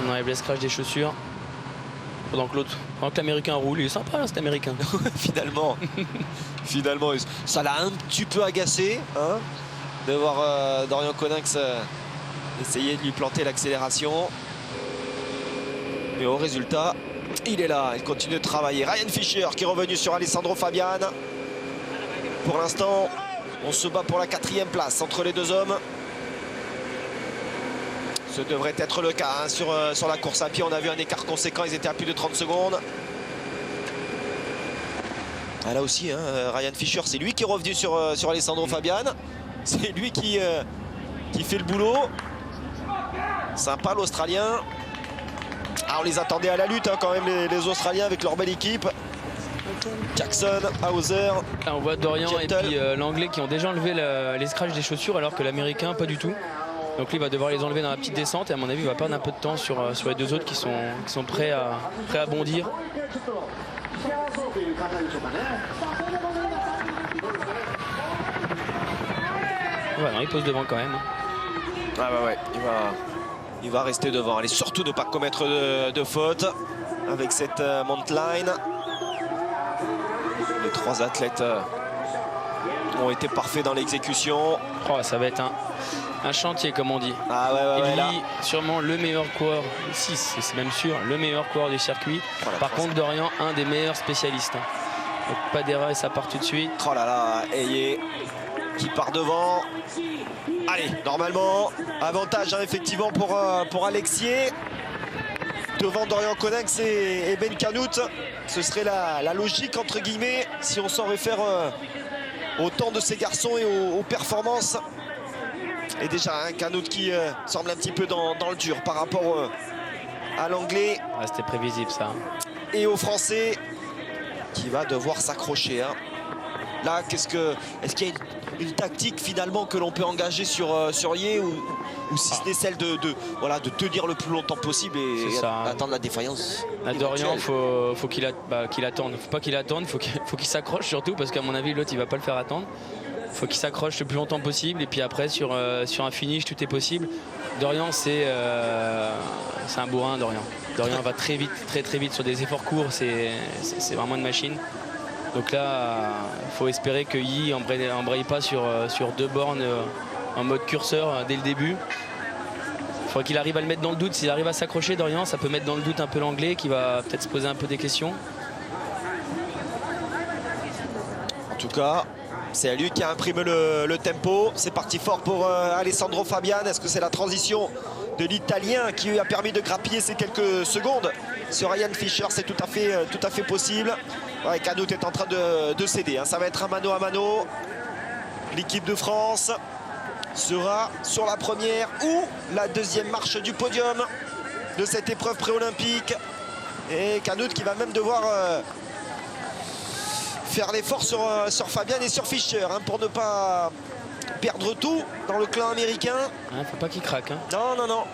On enlève l'escrage des chaussures. Pendant que l'américain roule, il est sympa là, cet américain. Finalement, ça l'a un petit peu agacé de voir Dorian Coninx essayer de lui planter l'accélération. Et au résultat, il est là, il continue de travailler. Ryan Fischer qui est revenu sur Alessandro Fabian. Pour l'instant, on se bat pour la 4e place entre les deux hommes. Ce devrait être le cas sur la course à pied. On a vu un écart conséquent, ils étaient à plus de 30 secondes. Ah, là aussi, Ryan Fischer, c'est lui qui est revenu sur Alessandro Fabian. C'est lui qui fait le boulot. Sympa l'Australien. Ah, on les attendait à la lutte quand même, les Australiens, avec leur belle équipe. Jackson, Hauser. Là, on voit Dorian et puis l'Anglais qui ont déjà enlevé les scratchs des chaussures, alors que l'Américain pas du tout. Donc lui, il va devoir les enlever dans la petite descente et à mon avis il va perdre un peu de temps sur les deux autres qui sont prêts à bondir. Ouais, non, il pose devant quand même. Ah bah ouais, il va rester devant. Allez, surtout ne pas commettre de faute avec cette montline. Les trois athlètes ont été parfaits dans l'exécution. Oh, ça va être un chantier comme on dit. Ah ouais, et lui, là. sûrement le meilleur coureur, si c'est même sûr, le meilleur coureur du circuit. Voilà, par contre, Dorian, un des meilleurs spécialistes. Donc pas d'erreur et ça part tout de suite. Oh là là, Ayé qui part devant. Allez, normalement, avantage hein, effectivement pour Alexier. Devant Dorian Coninx et Ben Kanout. Ce serait la logique entre guillemets si on s'en réfère au temps de ces garçons et aux performances. Et déjà un Kanout qui semble un petit peu dans le dur par rapport à l'anglais. Ah, c'était prévisible ça. Et au français qui va devoir s'accrocher. Hein. Là, est-ce qu'il y a une tactique finalement que l'on peut engager sur Ye ou si ce n'est celle de tenir le plus longtemps possible et attendre la défaillance. À Dorian, faut qu'il attende. Faut pas qu'il attende, faut qu'il s'accroche surtout parce qu'à mon avis l'autre il va pas le faire attendre. Faut qu'il s'accroche le plus longtemps possible et puis après sur un finish tout est possible. Dorian c'est un bourrin. Dorian va très vite, très vite sur des efforts courts. C'est vraiment une machine. Donc là, il faut espérer que Yi embraye pas sur 2 bornes en mode curseur dès le début. Il faudrait qu'il arrive à le mettre dans le doute. S'il arrive à s'accrocher, Dorian, ça peut mettre dans le doute un peu l'anglais qui va peut-être se poser un peu des questions. En tout cas, c'est lui qui a imprimé le tempo. C'est parti fort pour Alessandro Fabian. Est-ce que c'est la transition de l'Italien qui lui a permis de grappiller ces quelques secondes sur Ryan Fischer? C'est tout à fait possible. Ouais, Kanout est en train de céder. Hein. Ça va être un mano à mano. L'équipe de France sera sur la première ou la deuxième marche du podium de cette épreuve pré-olympique. Et Kanout qui va même devoir faire l'effort sur Fabian et sur Fischer hein, pour ne pas perdre tout dans le clan américain. Faut pas qu'il craque. Hein. Non.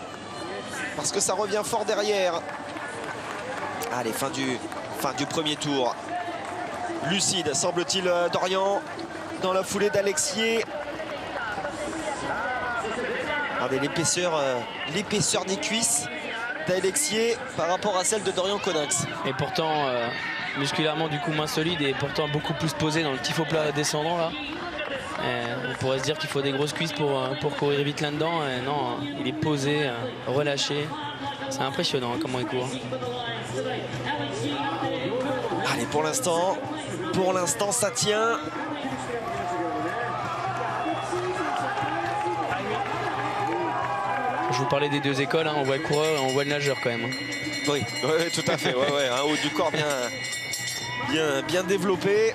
Parce que ça revient fort derrière. Allez, fin du premier tour. Lucide, semble-t-il, Dorian, dans la foulée d'Alexier. Regardez l'épaisseur des cuisses d'Alexier par rapport à celle de Dorian Coninx. Et pourtant, musculairement, du coup, moins solide et pourtant beaucoup plus posé dans le petit faux plat descendant là. On pourrait se dire qu'il faut des grosses cuisses pour courir vite là-dedans. Non, il est posé, relâché. C'est impressionnant hein, comment il court. Allez, pour l'instant, ça tient. Je vous parlais des deux écoles, hein, on voit le coureur et on voit le nageur quand même. Hein. Oui, tout à fait. Un haut du corps bien développé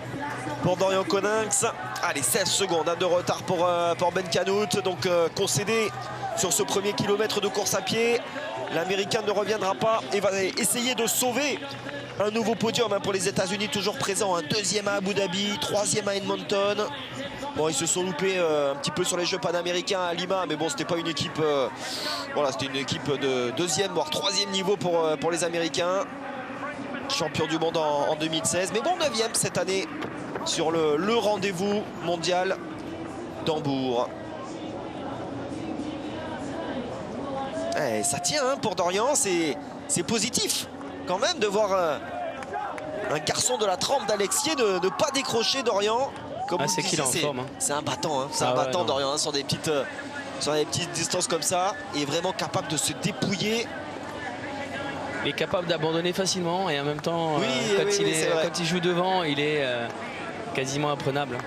pour Dorian Coninx. Allez, 16 secondes hein, de retard pour Ben Kanout. Donc concédé sur ce premier kilomètre de course à pied. L'Américain ne reviendra pas et va essayer de sauver un nouveau podium hein, pour les États-Unis, toujours présent. Un deuxième à Abu Dhabi, troisième à Edmonton. Bon, ils se sont loupés un petit peu sur les Jeux panaméricains à Lima, mais bon, c'était pas une équipe. C'était une équipe de deuxième, voire troisième niveau pour les Américains. Champion du monde en 2016, mais bon, 9e cette année sur le rendez-vous mondial d'Hambourg. Ça tient hein, pour Dorian, c'est positif quand même de voir un garçon de la trempe d'Alexier ne pas décrocher Dorian. C'est qu'il est en forme. Hein. C'est un battant, hein. C'est un battant Dorian hein, sur des petites distances comme ça. Et vraiment capable de se dépouiller. Il est capable d'abandonner facilement et en même temps, quand il joue devant, il est quasiment imprenable.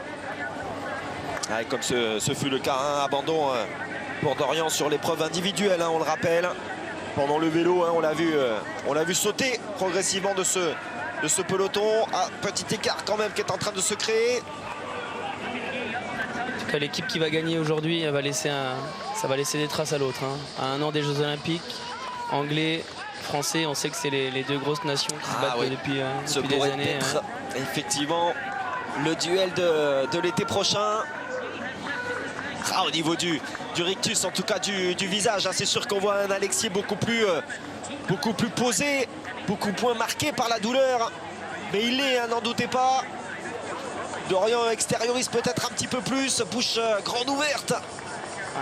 Comme ce fut le cas, hein, abandon pour Dorian sur l'épreuve individuelle, hein, on le rappelle. Pendant le vélo, hein, on l'a vu sauter progressivement de ce peloton. Petit écart quand même qui est en train de se créer. En tout cas, l'équipe qui va gagner aujourd'hui, ça va laisser des traces à l'autre. Hein. À un an des Jeux Olympiques, anglais, français, on sait que c'est les deux grosses nations qui se battent depuis des années. Hein. Effectivement, le duel de l'été prochain. Au niveau du rictus, en tout cas du visage, hein, c'est sûr qu'on voit un Alexier beaucoup plus posé, beaucoup moins marqué par la douleur. Mais il l'est, hein, n'en doutez pas. Dorian extériorise peut-être un petit peu plus, bouche grande ouverte.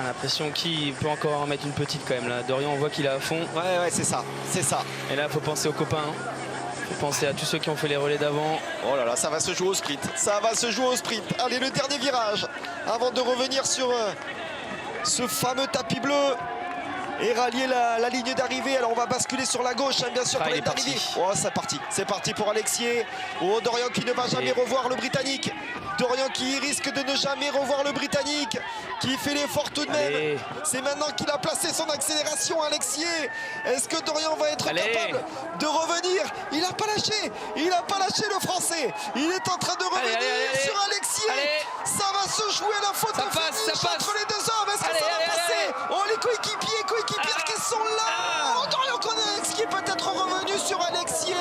L'impression qu'il peut encore en mettre une petite quand même là. Dorian, on voit qu'il est à fond. Ouais, c'est ça. Et là, il faut penser aux copains. Il faut penser à tous ceux qui ont fait les relais d'avant. Oh là là, ça va se jouer au sprint. Allez, le dernier virage avant de revenir sur ce fameux tapis bleu et rallier la ligne d'arrivée. Alors on va basculer sur la gauche, hein, bien sûr, pour la ligne d'arrivée. Oh, c'est parti pour Alexier. Oh, Dorian qui ne va jamais revoir le Britannique. Dorian qui risque de ne jamais revoir le Britannique, qui fait l'effort tout de même. C'est maintenant qu'il a placé son accélération, Alexier. Est-ce que Dorian va être capable de revenir? Il n'a pas lâché, le Français. Il est en train de revenir sur Alexier. Ça va se jouer la faute entre les deux hommes. Est-ce que ça va passer? Oh, les coéquipiers qui sont là. Oh, Dorian Coninx qui est peut-être revenu sur Alexier.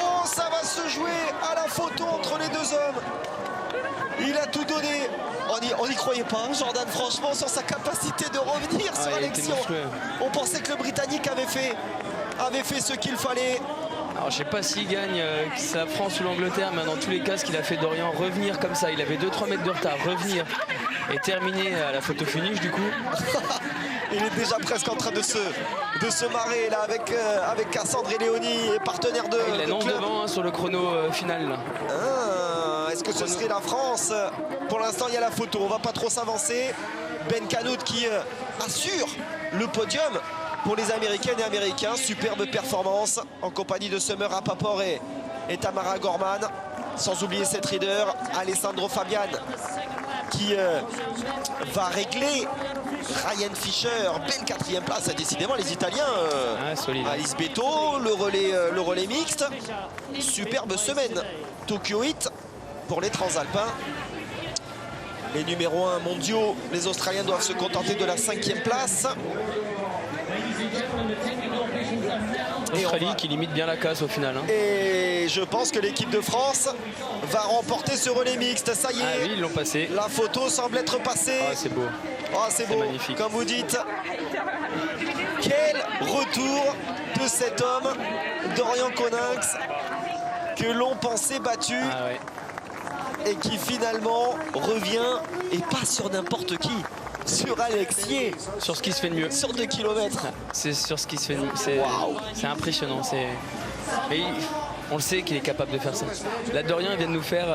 Oh, ça va se jouer à la photo entre les deux hommes. Il a tout donné. On n'y croyait pas, Jordan, franchement, sur sa capacité de revenir sur Alexier. On pensait que le Britannique avait fait ce qu'il fallait. Alors je sais pas s'il gagne, que c'est la France ou l'Angleterre, mais dans tous les cas, ce qu'il a fait Dorian, revenir comme ça, il avait 2-3 mètres de retard, revenir et terminer à la photo finish du coup. Il est déjà presque en train de se marrer là avec Cassandre et Léonie, et partenaire de il l'annonce devant sur le chrono final. Est-ce que ce serait la France? Pour l'instant, il y a la photo, on va pas trop s'avancer. Ben Canout qui assure le podium pour les Américaines et Américains. Superbe performance en compagnie de Summer Rapaport et Tamara Gorman. Sans oublier cette rider, Alessandro Fabian, qui va régler Ryan Fischer. Belle 4e place, décidément les Italiens. Alice Beto, le relais mixte. Superbe semaine. Tokyo Heat pour les Transalpins. Les numéros 1 mondiaux, les Australiens doivent se contenter de la 5e place. Australie qui limite bien la casse au final. Et je pense que l'équipe de France va remporter ce relais mixte. Ça y est, oui, ils l'ont passé. La photo semble être passée. C'est beau. C'est beau, magnifique. Comme vous dites. Quel retour de cet homme, Dorian Coninx, que l'on pensait battu. Et qui finalement revient, et pas sur n'importe qui, sur Alexier. Sur ce qui se fait de mieux. Sur 2 km. C'est sur ce qui se fait de mieux. C'est impressionnant. Mais on le sait qu'il est capable de faire ça. Là, Dorian vient de nous faire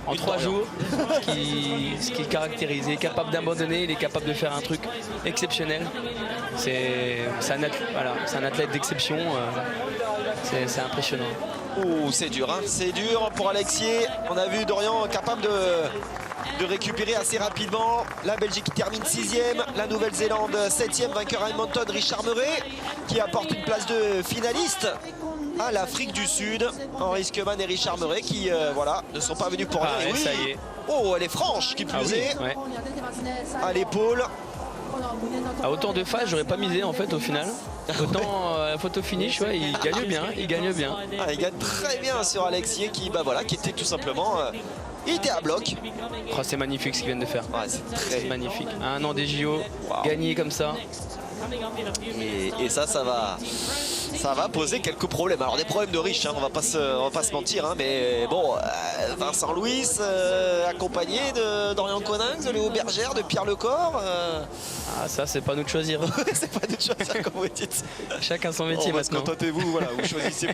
en 3 jours ce qui caractérise. Il est capable d'abandonner, il est capable de faire un truc exceptionnel. C'est un athlète d'exception. C'est impressionnant. Oh, c'est dur, hein. C'est dur pour Alexier. On a vu Dorian capable de récupérer assez rapidement. La Belgique qui termine 6e, la Nouvelle-Zélande 7e, vainqueur à Edmonton, Richard Murray, qui apporte une place de finaliste à l'Afrique du Sud. Henri Skeman et Richard Murray qui ne sont pas venus pour rien. Ça y est. Oh, elle est franche qui plus est. À l'épaule. À autant de phases, j'aurais pas misé en fait au final. Autant la photo finish, il gagne bien, il gagne bien. Il gagne très bien sur Alexier qui était tout simplement il était à bloc. C'est magnifique ce qu'ils viennent de faire. C'est magnifique. À 1 an des JO, gagner comme ça. Et ça va poser quelques problèmes. Alors des problèmes de riches, on va pas se mentir, mais bon, Vincent Louis accompagné de Dorian Coninx, de Léo Bergère, de Pierre Lecor. Ça c'est pas nous de choisir. C'est pas nous de choisir comme vous dites. Chacun son métier maintenant. Contentez-vous, vous choisissez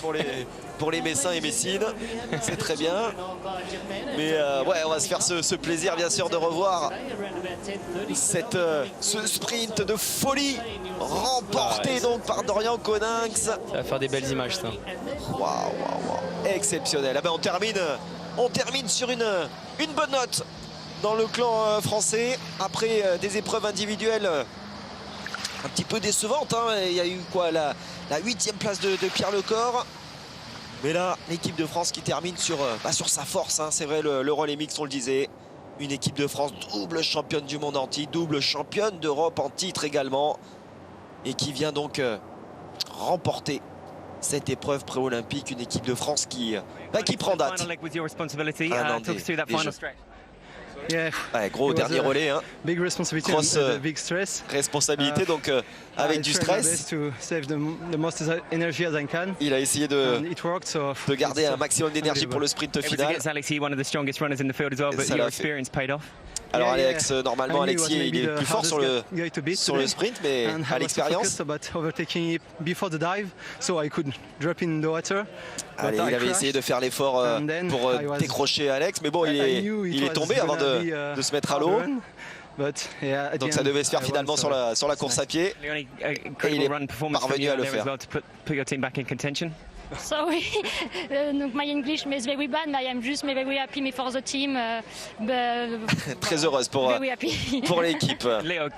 pour les Messins et Messines. C'est très bien. Mais on va se faire ce plaisir bien sûr de revoir ce sprint de folie remporté donc par Dorian Coninx. Ça va faire des belles images ça. Waouh. Exceptionnel. On termine sur une bonne note dans le clan français après des épreuves individuelles un petit peu décevantes. Il y a eu la 8e place de Pierre Lecor. Mais là, l'équipe de France qui termine sur sa force. C'est vrai, le relais mixte, on le disait. Une équipe de France double championne du monde en titre, double championne d'Europe en titre également. Et qui vient donc remporter cette épreuve pré-olympique. Une équipe de France qui prend date. Gros dernier relais. Grosse responsabilité, donc avec du stress. Il a essayé de garder un maximum d'énergie pour le sprint final. Alors Alex, normalement Alexier, il est plus fort sur le sprint, mais à l'expérience. Il avait essayé de faire l'effort pour décrocher Alex, mais bon, il est tombé avant de se mettre à l'eau. Donc ça devait se faire finalement sur la course à pied. Et il est parvenu à le faire. Sorry, my English is very bad, but I'm just very happy for the team. Très heureuse pour l'équipe. Leo,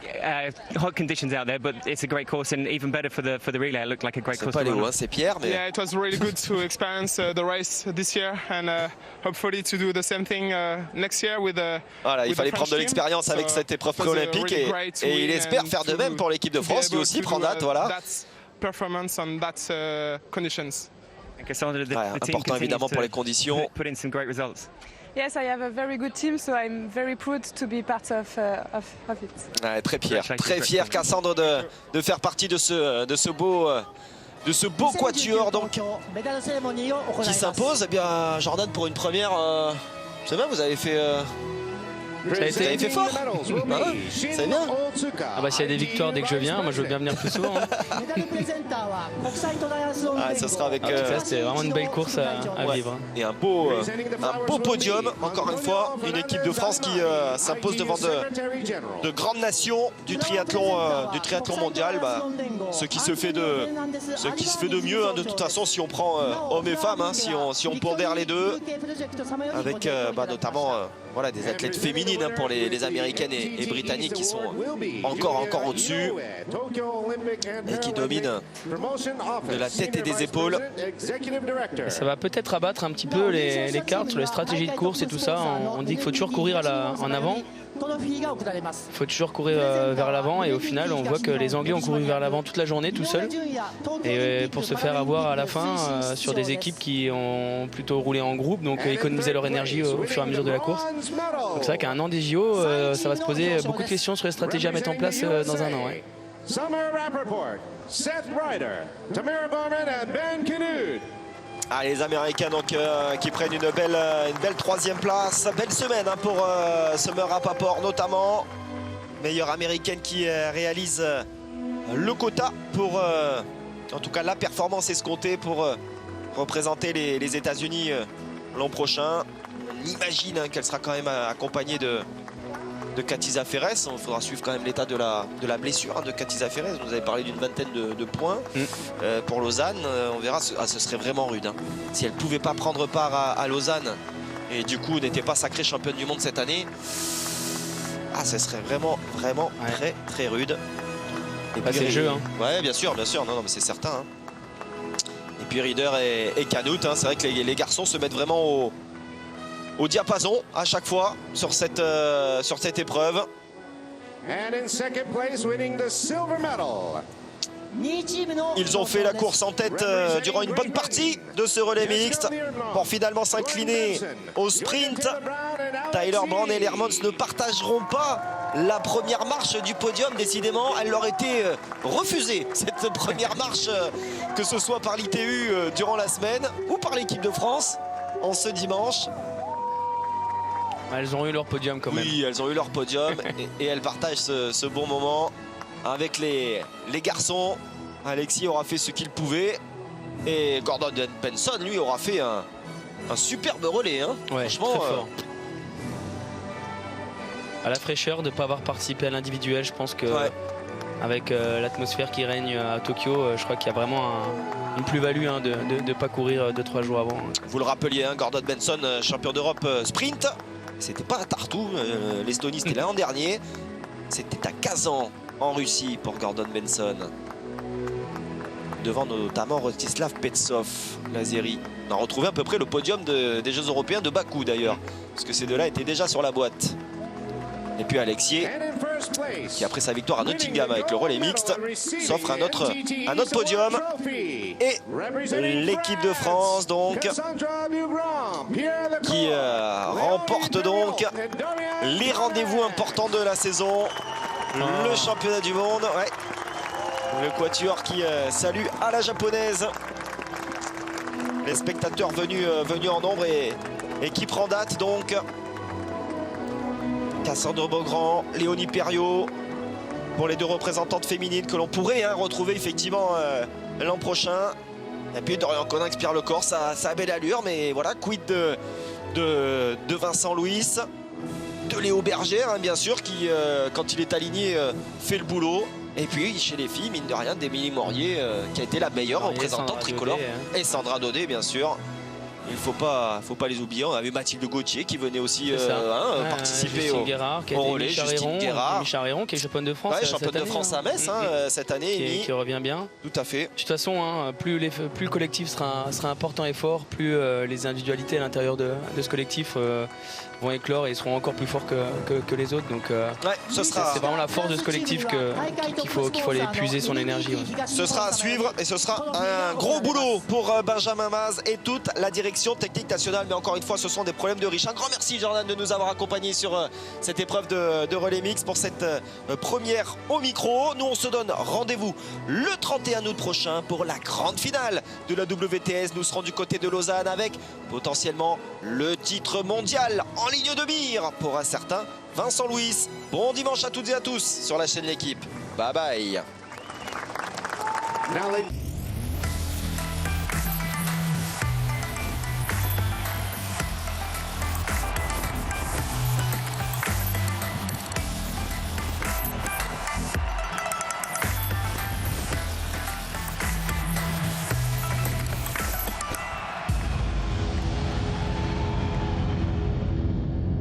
hot conditions out there, but it's a great course and even better for the relay. It looked like a great course. C'est pas Léo, hein, c'est Pierre. Mais... Yeah, it was really good to experience the race this year and hopefully to do the same thing next year with the. Voilà, il fallait prendre de l'expérience avec cette épreuve pré-olympique et il espère faire de même pour l'équipe de France, lui aussi prend date, voilà. Performance on that conditions. Important évidemment pour les conditions. Yes, I have a very good team, so I'm very proud to be part of it. Ouais, très fier Cassandre de faire partie de ce beau quatuor donc qui s'impose. Eh bien Jordan, pour une première, c'est bien, vous avez fait. Vous avez fait fort. C'est bien. Ah bah s'il y a des victoires dès que je viens, moi je veux bien venir plus souvent. Ça sera avec. C'était vraiment une belle course à vivre. Et un beau podium. Encore une fois, une équipe de France qui s'impose devant de grandes nations du triathlon mondial. Bah, ce qui se fait de mieux. Hein, de toute façon, si on prend hommes et femmes, hein, si on pondère les deux, avec notamment voilà, des athlètes féminines hein, pour les américaines et britanniques qui sont encore au-dessus et qui dominent de la tête et des épaules. Et ça va peut-être abattre un petit peu les cartes sur les stratégies de course et tout ça. On dit qu'il faut toujours courir en avant. Il faut toujours courir vers l'avant et au final on voit que les Anglais ont couru vers l'avant toute la journée tout seuls et pour se faire avoir à la fin sur des équipes qui ont plutôt roulé en groupe, donc économiser leur énergie au fur et à mesure de la course. Donc c'est vrai qu'à un an des JO, ça va se poser beaucoup de questions sur les stratégies à mettre en place dans un an. Ouais. Ah, les Américains donc qui prennent une belle troisième place. Belle semaine hein, pour Summer Rappaport notamment. Meilleure américaine qui réalise le quota pour en tout cas la performance escomptée pour représenter les États-Unis l'an prochain. On imagine hein, qu'elle sera quand même accompagnée de Katisha Ferres. Il faudra suivre quand même l'état de la blessure hein, de Katisha Ferres. Vous avez parlé d'une vingtaine de points pour Lausanne. On verra, ce serait vraiment rude. Hein. Si elle ne pouvait pas prendre part à Lausanne et du coup n'était pas sacrée championne du monde cette année, ce serait vraiment très rude. C'est le jeu. Hein. Ouais, bien sûr, non, mais c'est certain. Hein. Et puis Rieder et Canute, hein, c'est vrai que les garçons se mettent vraiment au diapason à chaque fois sur cette épreuve. Ils ont fait la course en tête durant une bonne partie de ce relais mixte pour finalement s'incliner au sprint. Tyler Brown et Lermans ne partageront pas la première marche du podium. Décidément, elle leur était refusée, cette première marche, que ce soit par l'ITU durant la semaine ou par l'équipe de France en ce dimanche. Elles ont eu leur podium quand même. Oui, elles ont eu leur podium et elles partagent ce bon moment avec les garçons. Alexis aura fait ce qu'il pouvait et Gordon Benson, lui, aura fait un superbe relais. Hein. Ouais, franchement, très fort. À la fraîcheur de ne pas avoir participé à l'individuel, je pense que avec l'atmosphère qui règne à Tokyo, je crois qu'il y a vraiment une plus-value hein, de ne pas courir 2-3 jours avant. Vous le rappeliez, hein, Gordon Benson, champion d'Europe sprint. C'était pas à Tartu, l'Estonie c'était l'an dernier. C'était à Kazan en Russie pour Gordon Benson. Devant notamment Rostislav Petsov, l'Azéri. On a retrouvé à peu près le podium des Jeux Européens de Bakou d'ailleurs. Parce que ces deux-là étaient déjà sur la boîte. Et puis Alexier, qui après sa victoire à Nottingham avec le relais mixte, s'offre un autre podium. Et l'équipe de France donc, qui remporte donc les rendez-vous importants de la saison. Le championnat du monde. Ouais. Le quatuor qui salue à la japonaise. Les spectateurs venus en nombre et qui prend date donc. Cassandre Beaugrand, Léonie Perriot pour les deux représentantes féminines que l'on pourrait retrouver effectivement l'an prochain. Et puis Dorian Coninx, Pierre Lecor, ça a belle allure, mais voilà, quid de Vincent Louis, de Léo Berger, hein, bien sûr, qui, quand il est aligné, fait le boulot. Et puis, chez les filles, mine de rien, d'Émilie Morier, qui a été la meilleure représentante tricolore. Et Sandra Daudet, bien sûr. Il ne faut pas les oublier. On a vu Mathilde Gauthier qui venait aussi participer au relais. Justine Guérard. Charéron, qui est championne de France. Ouais, championne de France à Metz cette année. Qui revient bien. Tout à fait. De toute façon, plus le collectif sera important et fort, plus les individualités à l'intérieur de ce collectif vont éclore et seront encore plus forts que les autres. Donc c'est vraiment la force de ce collectif qu'il faut aller puiser son énergie. Ouais. Ce sera à suivre et ce sera un gros boulot pour Benjamin Maz et toute la direction technique nationale. Mais encore une fois, ce sont des problèmes de riche. Un grand merci Jordan de nous avoir accompagnés sur cette épreuve de relais mix pour cette première au micro. Nous on se donne rendez-vous le 31 août prochain pour la grande finale de la WTS. Nous serons du côté de Lausanne avec potentiellement le titre mondial en ligne de mire pour un certain Vincent Louis. Bon dimanche à toutes et à tous sur la chaîne L'Équipe. Bye bye.